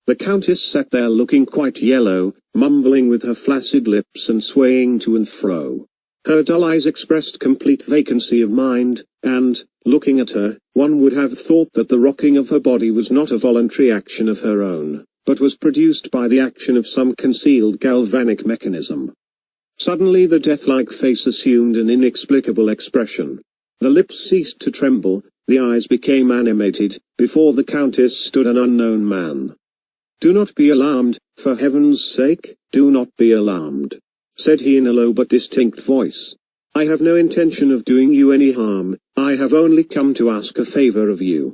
The countess sat there looking quite yellow, mumbling with her flaccid lips and swaying to and fro. Her dull eyes expressed complete vacancy of mind, and, looking at her, one would have thought that the rocking of her body was not a voluntary action of her own, but was produced by the action of some concealed galvanic mechanism. Suddenly the death-like face assumed an inexplicable expression. The lips ceased to tremble, the eyes became animated. Before the countess stood an unknown man. "Do not be alarmed, for heaven's sake, do not be alarmed," said he in a low but distinct voice. "I have no intention of doing you any harm, I have only come to ask a favor of you."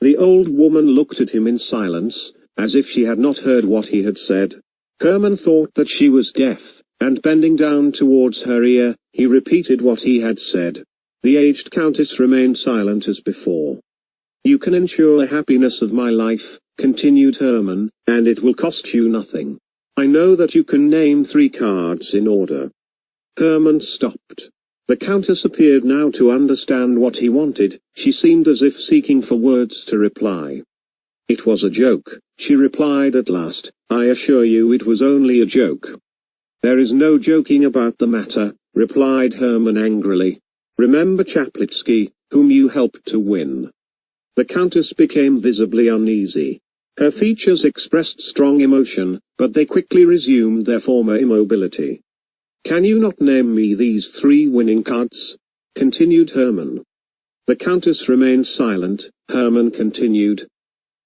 The old woman looked at him in silence, as if she had not heard what he had said. Herman thought that she was deaf, and bending down towards her ear, he repeated what he had said. The aged countess remained silent as before. "You can ensure the happiness of my life," continued Herman, "and it will cost you nothing. I know that you can name 3 cards in order." Herman stopped. The countess appeared now to understand what he wanted. She seemed as if seeking for words to reply. "It was a joke," she replied at last. "I assure you it was only a joke." "There is no joking about the matter," replied Herman angrily. "Remember Chaplitsky, whom you helped to win." The countess became visibly uneasy. Her features expressed strong emotion, but they quickly resumed their former immobility. "Can you not name me these 3 winning cards?" continued Herman. The countess remained silent. Herman continued.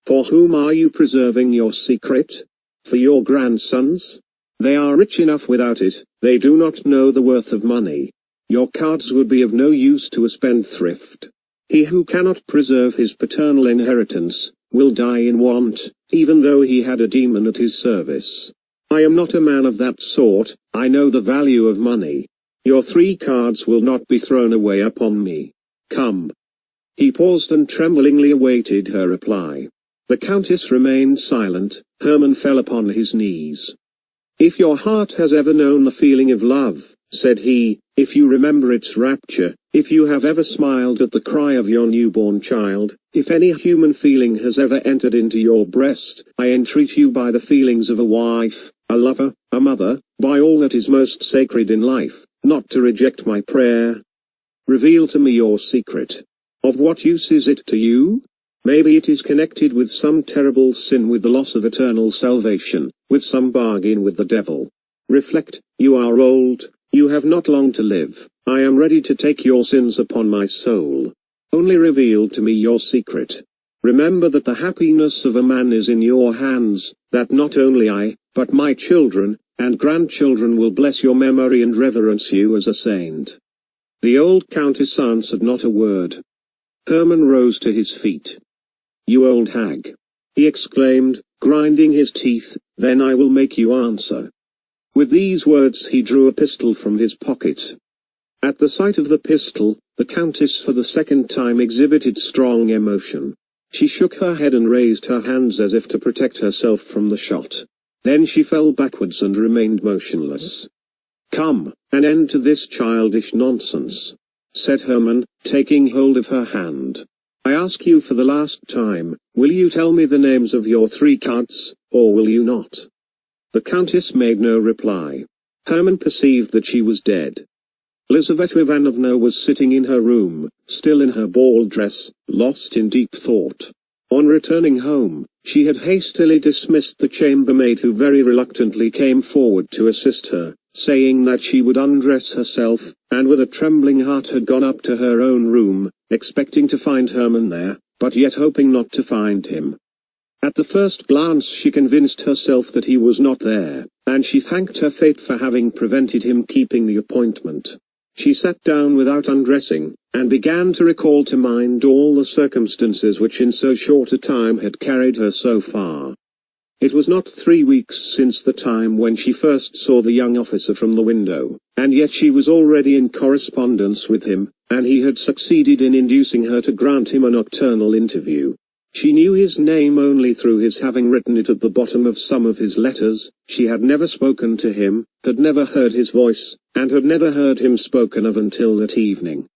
"For whom are you preserving your secret? For your grandsons? They are rich enough without it, they do not know the worth of money. Your cards would be of no use to a spendthrift. He who cannot preserve his paternal inheritance, will die in want, even though he had a demon at his service. I am not a man of that sort, I know the value of money. Your 3 cards will not be thrown away upon me. Come." He paused and tremblingly awaited her reply. The Countess remained silent. Hermann fell upon his knees. "If your heart has ever known the feeling of love," said he, "if you remember its rapture, if you have ever smiled at the cry of your newborn child, if any human feeling has ever entered into your breast, I entreat you by the feelings of a wife, a lover, a mother, by all that is most sacred in life, not to reject my prayer. Reveal to me your secret. Of what use is it to you? Maybe it is connected with some terrible sin, with the loss of eternal salvation, with some bargain with the devil. Reflect, you are old, you have not long to live. I am ready to take your sins upon my soul. Only reveal to me your secret. Remember that the happiness of a man is in your hands, that not only I, but my children, and grandchildren will bless your memory and reverence you as a saint." The old Countess answered not a word. Hermann rose to his feet. "You old hag!" he exclaimed, grinding his teeth, "then I will make you answer." With these words he drew a pistol from his pocket. At the sight of the pistol, the Countess for the second time exhibited strong emotion. She shook her head and raised her hands as if to protect herself from the shot. Then she fell backwards and remained motionless. "Come, an end to this childish nonsense," said Hermann, taking hold of her hand. "I ask you for the last time, will you tell me the names of your 3 cards, or will you not?" The Countess made no reply. Hermann perceived that she was dead. Lizaveta Ivanovna was sitting in her room, still in her ball dress, lost in deep thought. On returning home, she had hastily dismissed the chambermaid, who very reluctantly came forward to assist her, saying that she would undress herself, and with a trembling heart had gone up to her own room, expecting to find Hermann there, but yet hoping not to find him. At the first glance she convinced herself that he was not there, and she thanked her fate for having prevented him keeping the appointment. She sat down without undressing, and began to recall to mind all the circumstances which in so short a time had carried her so far. It was not 3 weeks since the time when she first saw the young officer from the window, and yet she was already in correspondence with him, and he had succeeded in inducing her to grant him a nocturnal interview. She knew his name only through his having written it at the bottom of some of his letters. She had never spoken to him, had never heard his voice, and had never heard him spoken of until that evening.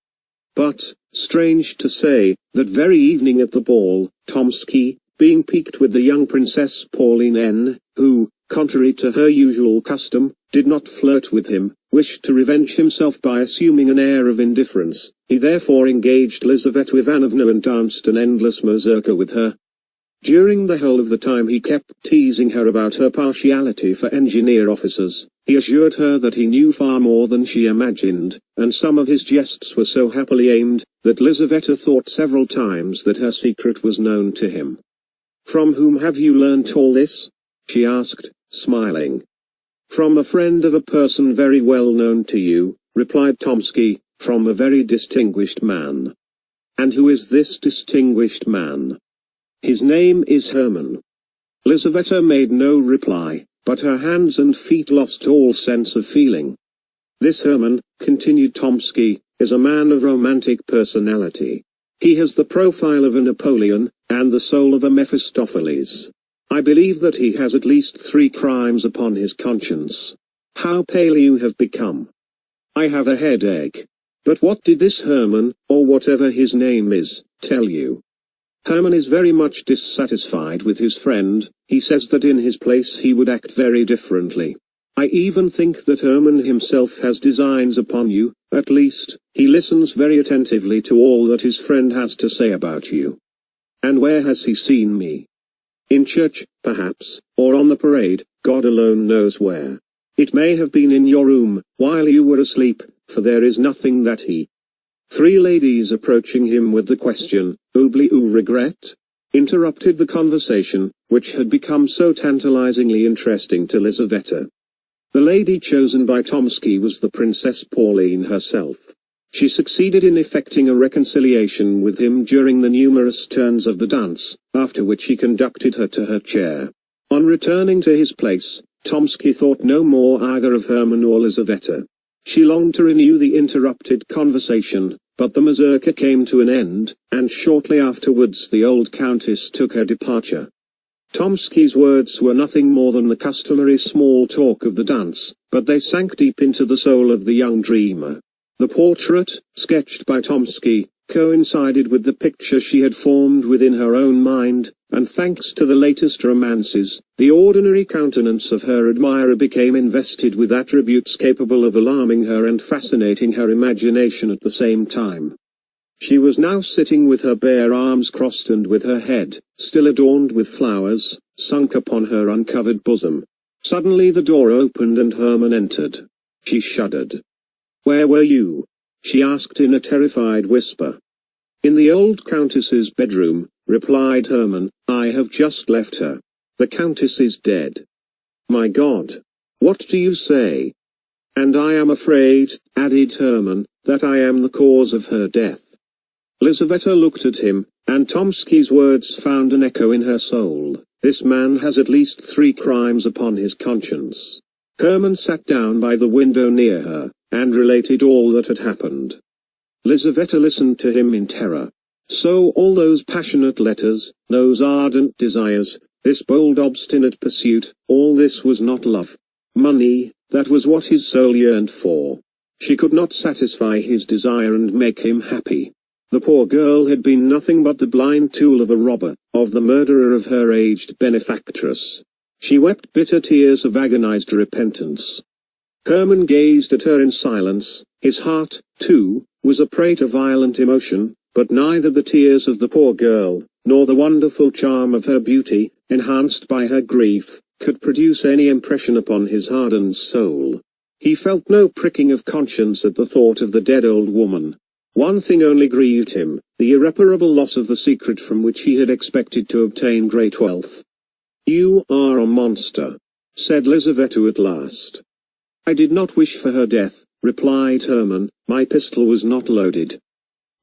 But, strange to say, that very evening at the ball, Tomsky, being piqued with the young Princess Pauline N., who, contrary to her usual custom, did not flirt with him, wished to revenge himself by assuming an air of indifference. He therefore engaged Lizaveta Ivanovna and danced an endless mazurka with her. During the whole of the time he kept teasing her about her partiality for engineer officers. He assured her that he knew far more than she imagined, and some of his jests were so happily aimed, that Lizaveta thought several times that her secret was known to him. "From whom have you learnt all this?" she asked, smiling. "From a friend of a person very well known to you," replied Tomsky, "from a very distinguished man." "And who is this distinguished man?" "His name is Hermann." Lizaveta made no reply, but her hands and feet lost all sense of feeling. "This Hermann," continued Tomsky, "is a man of romantic personality. He has the profile of a Napoleon, and the soul of a Mephistopheles. I believe that he has at least 3 crimes upon his conscience. How pale you have become. I have a headache. But what did this Hermann, or whatever his name is, tell you?" "Hermann is very much dissatisfied with his friend. He says that in his place he would act very differently. I even think that Hermann himself has designs upon you. At least, he listens very attentively to all that his friend has to say about you." "And where has he seen me?" "In church, perhaps, or on the parade, God alone knows where. It may have been in your room, while you were asleep, for there is nothing that he—" 3 ladies approaching him with the question, "Oubli ou regret?" interrupted the conversation, which had become so tantalizingly interesting to Lizaveta. The lady chosen by Tomsky was the Princess Pauline herself. She succeeded in effecting a reconciliation with him during the numerous turns of the dance, after which he conducted her to her chair. On returning to his place, Tomsky thought no more either of Hermann or Lizaveta. She longed to renew the interrupted conversation, but the mazurka came to an end, and shortly afterwards the old countess took her departure. Tomsky's words were nothing more than the customary small talk of the dance, but they sank deep into the soul of the young dreamer. The portrait, sketched by Tomsky, coincided with the picture she had formed within her own mind, and thanks to the latest romances, the ordinary countenance of her admirer became invested with attributes capable of alarming her and fascinating her imagination at the same time. She was now sitting with her bare arms crossed and with her head, still adorned with flowers, sunk upon her uncovered bosom. Suddenly the door opened and Hermann entered. She shuddered. "Where were you?" she asked in a terrified whisper. "In the old countess's bedroom," replied Hermann. "I have just left her. The countess is dead." "My God! What do you say?" "And I am afraid," added Hermann, "that I am the cause of her death." Lizaveta looked at him, and Tomsky's words found an echo in her soul. This man has at least 3 crimes upon his conscience. Hermann sat down by the window near her, and related all that had happened. Lizaveta listened to him in terror. So all those passionate letters, those ardent desires, this bold obstinate pursuit, all this was not love. Money, that was what his soul yearned for. She could not satisfy his desire and make him happy. The poor girl had been nothing but the blind tool of a robber, of the murderer of her aged benefactress. She wept bitter tears of agonized repentance. Hermann gazed at her in silence. His heart, too, was a prey to violent emotion, but neither the tears of the poor girl, nor the wonderful charm of her beauty, enhanced by her grief, could produce any impression upon his hardened soul. He felt no pricking of conscience at the thought of the dead old woman. One thing only grieved him, the irreparable loss of the secret from which he had expected to obtain great wealth. "You are a monster," said Lizaveta at last. "I did not wish for her death," replied Hermann. "My pistol was not loaded."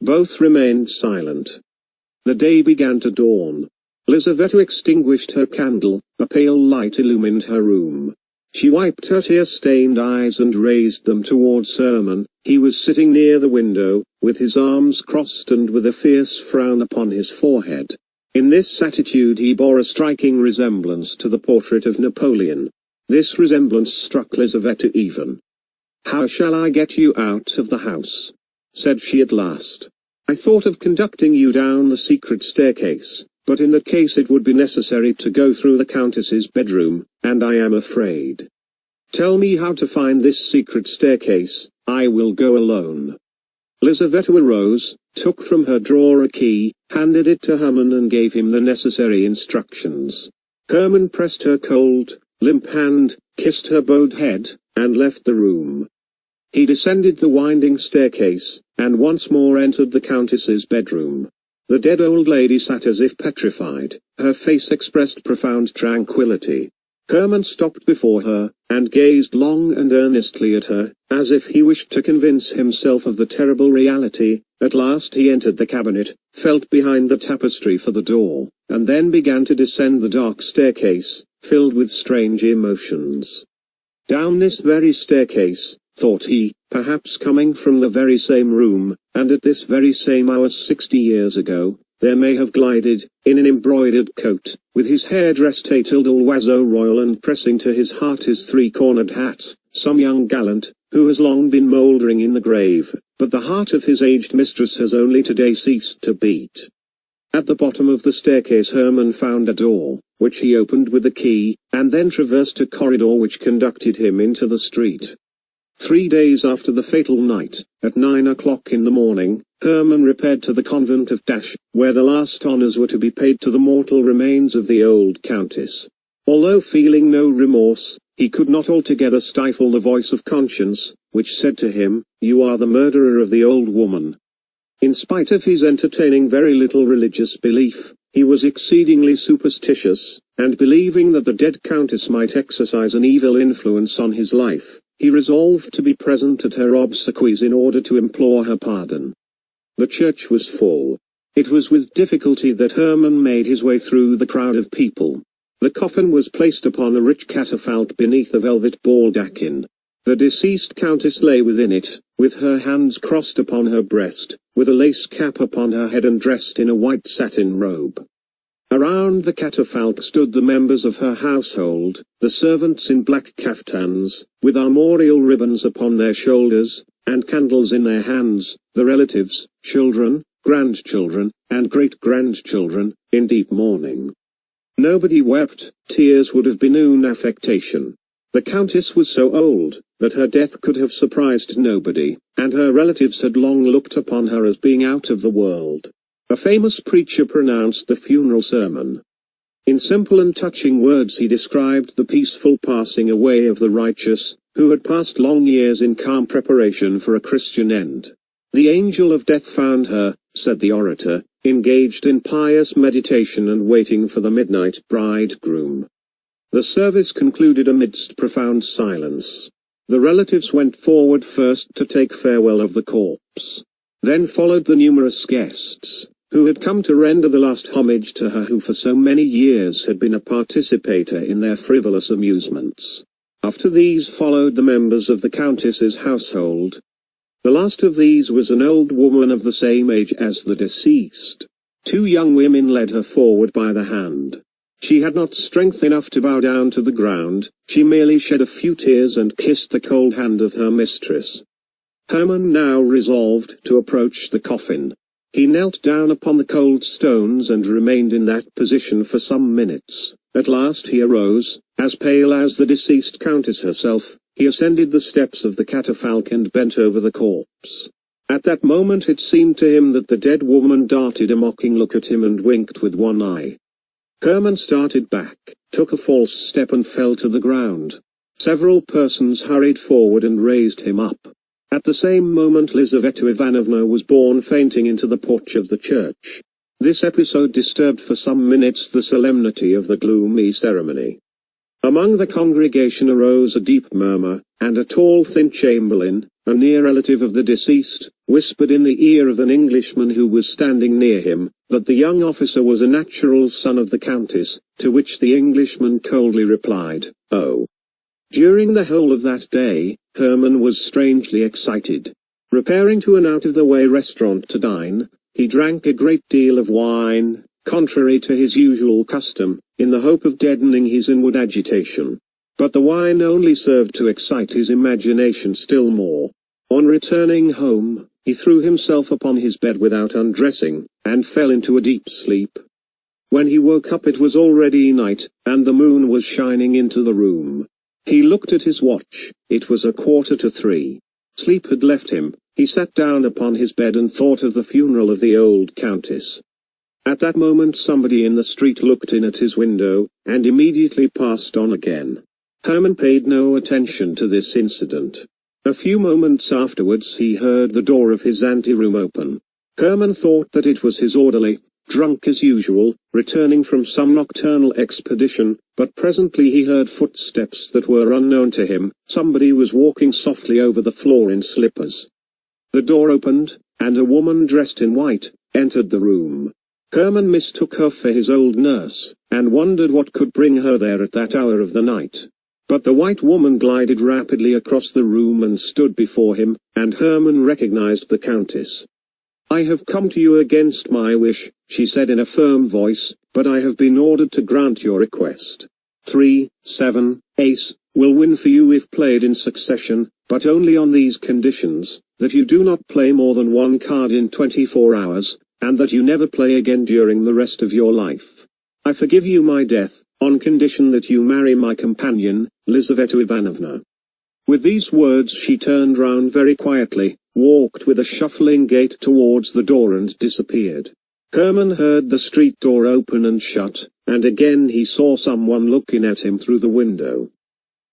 Both remained silent. The day began to dawn. Lizaveta extinguished her candle, a pale light illumined her room. She wiped her tear-stained eyes and raised them towards Hermann. He was sitting near the window, with his arms crossed and with a fierce frown upon his forehead. In this attitude he bore a striking resemblance to the portrait of Napoleon. This resemblance struck Lizaveta even. "How shall I get you out of the house?" said she at last. "I thought of conducting you down the secret staircase, but in that case it would be necessary to go through the countess's bedroom, and I am afraid. Tell me how to find this secret staircase, I will go alone." Lizaveta arose, took from her drawer a key, handed it to Hermann and gave him the necessary instructions. Hermann pressed her cold, limp hand, kissed her bowed head, and left the room. He descended the winding staircase, and once more entered the countess's bedroom. The dead old lady sat as if petrified, her face expressed profound tranquillity. Hermann stopped before her, and gazed long and earnestly at her, as if he wished to convince himself of the terrible reality. At last he entered the cabinet, felt behind the tapestry for the door, and then began to descend the dark staircase, filled with strange emotions. Down this very staircase, thought he, perhaps coming from the very same room, and at this very same hour 60 years ago, there may have glided, in an embroidered coat, with his hair dressed a oiseau royal and pressing to his heart his 3-cornered hat, some young gallant, who has long been mouldering in the grave, but the heart of his aged mistress has only today ceased to beat. At the bottom of the staircase Hermann found a door, which he opened with a key, and then traversed a corridor which conducted him into the street. 3 days after the fatal night, at 9 o'clock in the morning, Hermann repaired to the convent of where the last honors were to be paid to the mortal remains of the old countess. Although feeling no remorse, he could not altogether stifle the voice of conscience, which said to him, "You are the murderer of the old woman." In spite of his entertaining very little religious belief, he was exceedingly superstitious, and believing that the dead countess might exercise an evil influence on his life, he resolved to be present at her obsequies in order to implore her pardon. The church was full. It was with difficulty that Hermann made his way through the crowd of people. The coffin was placed upon a rich catafalque beneath a velvet baldachin. The deceased countess lay within it, with her hands crossed upon her breast, with a lace cap upon her head and dressed in a white satin robe. Around the catafalque stood the members of her household, the servants in black kaftans, with armorial ribbons upon their shoulders, and candles in their hands, the relatives, children, grandchildren, and great-grandchildren, in deep mourning. Nobody wept. Tears would have been an affectation. The countess was so old, that her death could have surprised nobody, and her relatives had long looked upon her as being out of the world. A famous preacher pronounced the funeral sermon. In simple and touching words he described the peaceful passing away of the righteous, who had passed long years in calm preparation for a Christian end. The angel of death found her, said the orator, engaged in pious meditation and waiting for the midnight bridegroom. The service concluded amidst profound silence. The relatives went forward first to take farewell of the corpse. Then followed the numerous guests, who had come to render the last homage to her who for so many years had been a participator in their frivolous amusements. After these followed the members of the countess's household. The last of these was an old woman of the same age as the deceased. Two young women led her forward by the hand. She had not strength enough to bow down to the ground, she merely shed a few tears and kissed the cold hand of her mistress. Hermann now resolved to approach the coffin. He knelt down upon the cold stones and remained in that position for some minutes. At last he arose, as pale as the deceased countess herself. He ascended the steps of the catafalque and bent over the corpse. At that moment it seemed to him that the dead woman darted a mocking look at him and winked with one eye. Hermann started back, took a false step and fell to the ground. Several persons hurried forward and raised him up. At the same moment Lizaveta Ivanovna was borne fainting into the porch of the church. This episode disturbed for some minutes the solemnity of the gloomy ceremony. Among the congregation arose a deep murmur, and a tall thin chamberlain, a near relative of the deceased, whispered in the ear of an Englishman who was standing near him, that the young officer was a natural son of the countess, to which the Englishman coldly replied, "Oh." During the whole of that day, Hermann was strangely excited. Repairing to an out-of-the-way restaurant to dine, he drank a great deal of wine, contrary to his usual custom, in the hope of deadening his inward agitation. But the wine only served to excite his imagination still more. On returning home, he threw himself upon his bed without undressing, and fell into a deep sleep. When he woke up it was already night, and the moon was shining into the room. He looked at his watch, it was 2:45. Sleep had left him. He sat down upon his bed and thought of the funeral of the old countess. At that moment somebody in the street looked in at his window, and immediately passed on again. Hermann paid no attention to this incident. A few moments afterwards he heard the door of his anteroom open. Hermann thought that it was his orderly, drunk as usual, returning from some nocturnal expedition, but presently he heard footsteps that were unknown to him. Somebody was walking softly over the floor in slippers. The door opened, and a woman dressed in white entered the room. Hermann mistook her for his old nurse, and wondered what could bring her there at that hour of the night. But the white woman glided rapidly across the room and stood before him, and Hermann recognized the countess. "I have come to you against my wish," she said in a firm voice, "but I have been ordered to grant your request. 3, 7, ace, will win for you if played in succession, but only on these conditions, that you do not play more than one card in 24 hours, and that you never play again during the rest of your life. I forgive you my death, on condition that you marry my companion, Lizaveta Ivanovna." With these words she turned round very quietly, walked with a shuffling gait towards the door and disappeared. Hermann heard the street door open and shut, and again he saw someone looking at him through the window.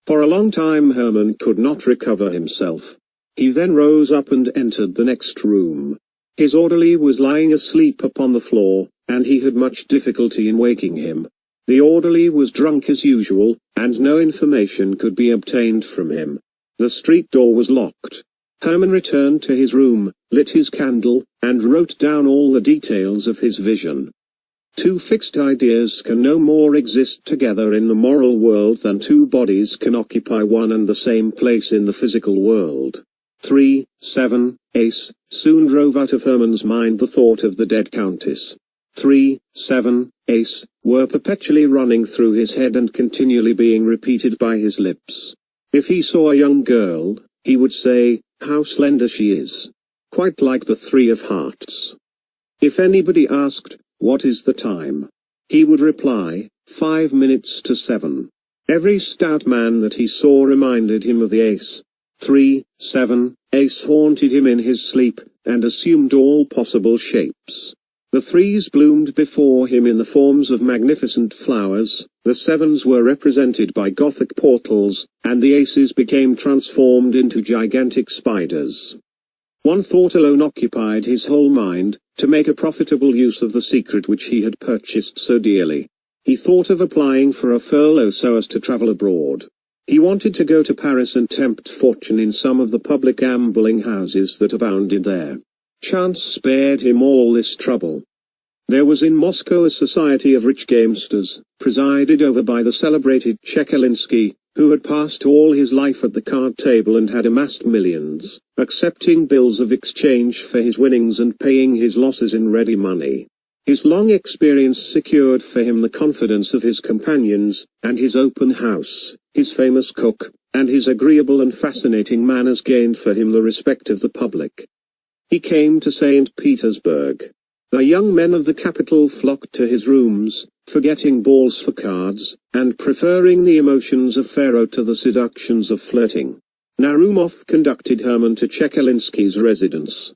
For a long time Hermann could not recover himself. He then rose up and entered the next room. His orderly was lying asleep upon the floor, and he had much difficulty in waking him. The orderly was drunk as usual, and no information could be obtained from him. The street door was locked. Hermann returned to his room, lit his candle, and wrote down all the details of his vision. Two fixed ideas can no more exist together in the moral world than two bodies can occupy one and the same place in the physical world. 3, 7, ace, soon drove out of Herman's mind the thought of the dead countess. 3, 7, ace, were perpetually running through his head and continually being repeated by his lips. If he saw a young girl, he would say, "How slender she is. Quite like the 3 of hearts." If anybody asked, "What is the time?" he would reply, 5 minutes to 7. Every stout man that he saw reminded him of the ace. 3, 7, ace haunted him in his sleep, and assumed all possible shapes. The 3s bloomed before him in the forms of magnificent flowers, the 7s were represented by Gothic portals, and the aces became transformed into gigantic spiders. One thought alone occupied his whole mind, to make a profitable use of the secret which he had purchased so dearly. He thought of applying for a furlough so as to travel abroad. He wanted to go to Paris and tempt fortune in some of the public gambling houses that abounded there. Chance spared him all this trouble. There was in Moscow a society of rich gamesters, presided over by the celebrated Chekalinsky, who had passed all his life at the card table and had amassed millions, accepting bills of exchange for his winnings and paying his losses in ready money. His long experience secured for him the confidence of his companions, and his open house, his famous cook, and his agreeable and fascinating manners gained for him the respect of the public. He came to St. Petersburg. The young men of the capital flocked to his rooms, forgetting balls for cards, and preferring the emotions of faro to the seductions of flirting. Narumov conducted Herman to Chekalinsky's residence.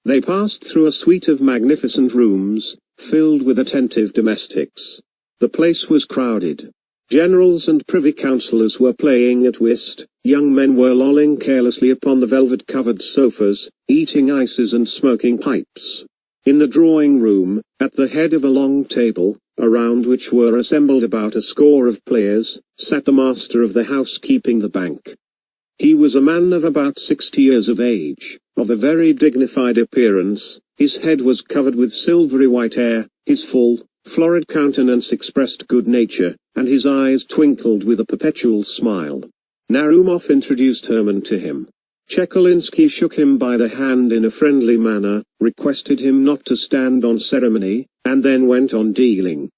They passed through a suite of magnificent rooms, filled with attentive domestics. The place was crowded. Generals and privy councillors were playing at whist, young men were lolling carelessly upon the velvet-covered sofas, eating ices and smoking pipes. In the drawing-room, at the head of a long table, around which were assembled about a score of players, sat the master of the house keeping the bank. He was a man of about 60 years of age, of a very dignified appearance, his head was covered with silvery white hair, his full, florid countenance expressed good nature, and his eyes twinkled with a perpetual smile. Narumov introduced Herman to him. Chekalinsky shook him by the hand in a friendly manner, requested him not to stand on ceremony, and then went on dealing.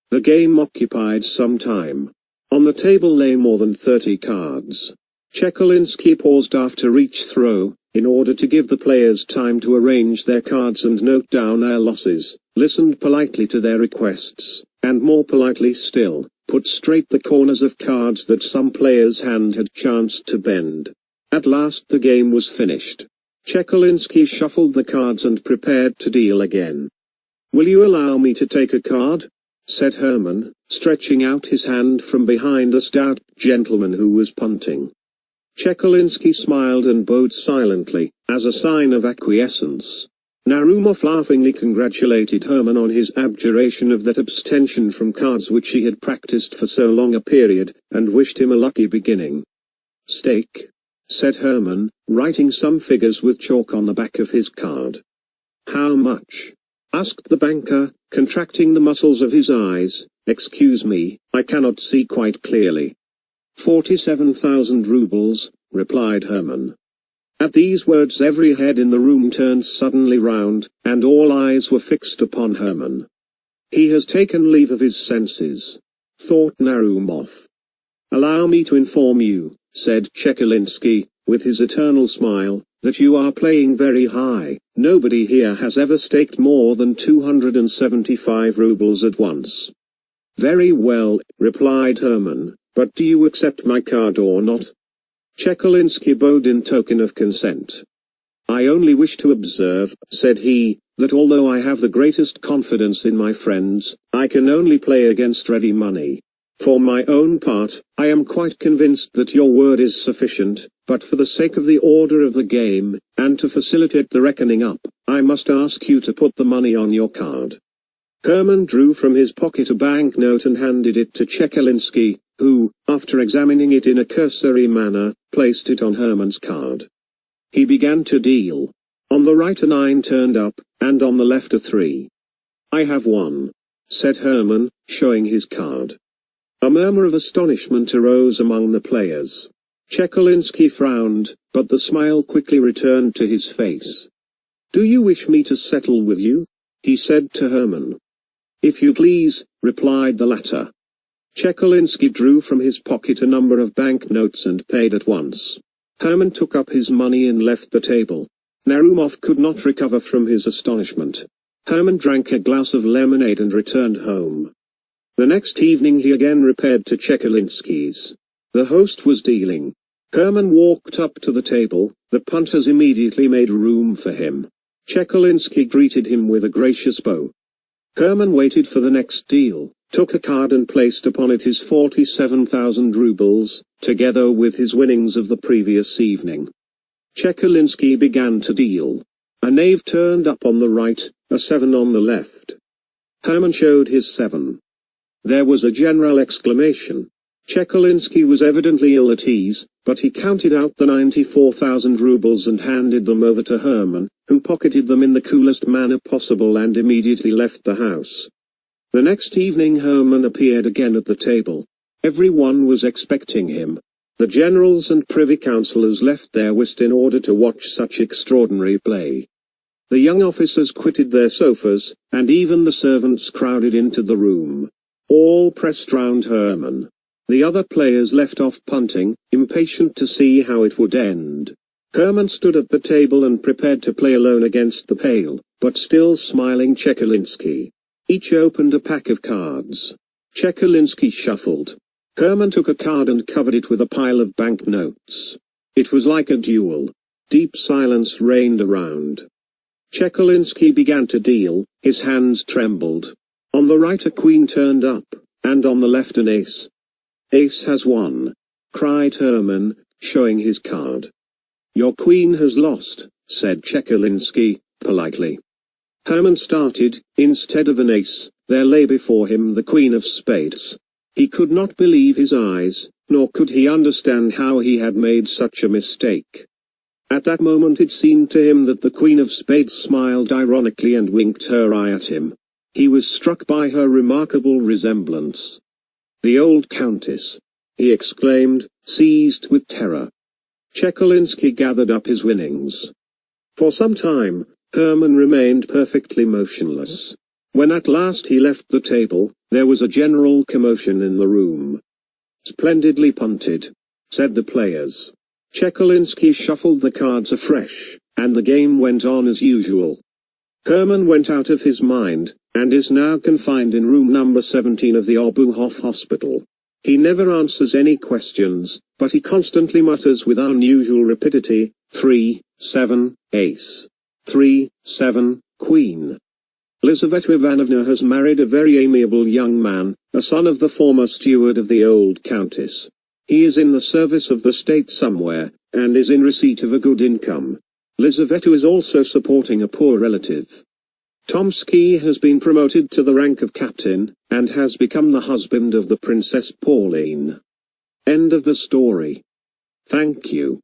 The game occupied some time. On the table lay more than 30 cards. Chekalinsky paused after each throw, in order to give the players time to arrange their cards and note down their losses, listened politely to their requests, and more politely still, put straight the corners of cards that some player's hand had chanced to bend. At last the game was finished. Chekalinsky shuffled the cards and prepared to deal again. "Will you allow me to take a card?" said Herman, stretching out his hand from behind a stout gentleman who was punting. Chekalinsky smiled and bowed silently, as a sign of acquiescence. Narumov laughingly congratulated Herman on his abjuration of that abstention from cards which he had practiced for so long a period, and wished him a lucky beginning. "Stake," said Herman, writing some figures with chalk on the back of his card. "How much?" asked the banker, contracting the muscles of his eyes. "Excuse me, I cannot see quite clearly." 47,000 rubles, replied Herman. At these words every head in the room turned suddenly round, and all eyes were fixed upon Herman. "He has taken leave of his senses," thought Narumov. "Allow me to inform you," said Chekalinsky, with his eternal smile, "that you are playing very high. Nobody here has ever staked more than 275 rubles at once." "Very well," replied Herman, "but do you accept my card or not?" Chekalinsky bowed in token of consent. "I only wish to observe," said he, "that although I have the greatest confidence in my friends, I can only play against ready money. For my own part, I am quite convinced that your word is sufficient, but for the sake of the order of the game, and to facilitate the reckoning up, I must ask you to put the money on your card." Herman drew from his pocket a banknote and handed it to Chekalinsky, who, after examining it in a cursory manner, placed it on Herman's card. He began to deal. On the right a 9 turned up, and on the left a 3. "I have won," said Herman, showing his card. A murmur of astonishment arose among the players. Chekalinsky frowned, but the smile quickly returned to his face. "Do you wish me to settle with you?" he said to Herman. "If you please," replied the latter. Chekalinsky drew from his pocket a number of banknotes and paid at once. Herman took up his money and left the table. Narumov could not recover from his astonishment. Herman drank a glass of lemonade and returned home. The next evening he again repaired to Chekalinsky's. The host was dealing. Herman walked up to the table. The punters immediately made room for him. Chekalinsky greeted him with a gracious bow. Herman waited for the next deal, took a card and placed upon it his 47,000 rubles, together with his winnings of the previous evening. Chekalinsky began to deal. A knave turned up on the right, a 7 on the left. Herman showed his 7. There was a general exclamation. Chekalinsky was evidently ill at ease, but he counted out the 94,000 rubles and handed them over to Herman, who pocketed them in the coolest manner possible and immediately left the house. The next evening Herman appeared again at the table. Everyone was expecting him. The generals and privy councillors left their whist in order to watch such extraordinary play. The young officers quitted their sofas, and even the servants crowded into the room. All pressed round Herman. The other players left off punting, impatient to see how it would end. Herman stood at the table and prepared to play alone against the pale, but still smiling Chekalinsky. Each opened a pack of cards. Chekalinsky shuffled. Herman took a card and covered it with a pile of banknotes. It was like a duel. Deep silence reigned around. Chekalinsky began to deal, his hands trembled. On the right a queen turned up, and on the left an ace. "Ace has won," cried Herman, showing his card. "Your queen has lost," said Chekalinsky, politely. Herman started. Instead of an ace, there lay before him the Queen of Spades. He could not believe his eyes, nor could he understand how he had made such a mistake. At that moment it seemed to him that the Queen of Spades smiled ironically and winked her eye at him. He was struck by her remarkable resemblance. "The old countess!" he exclaimed, seized with terror. Chekalinsky gathered up his winnings. For some time, Herman remained perfectly motionless. When at last he left the table, there was a general commotion in the room. "Splendidly punted," said the players. Chekalinsky shuffled the cards afresh, and the game went on as usual. Herman went out of his mind, and is now confined in room number 17 of the Obuhov Hospital. He never answers any questions, but he constantly mutters with unusual rapidity, 3, 7, ace. 3, 7, queen. Lizaveta Ivanovna has married a very amiable young man, a son of the former steward of the old countess. He is in the service of the state somewhere, and is in receipt of a good income. Lizaveta is also supporting a poor relative. Tomsky has been promoted to the rank of captain, and has become the husband of the Princess Pauline. End of the story. Thank you.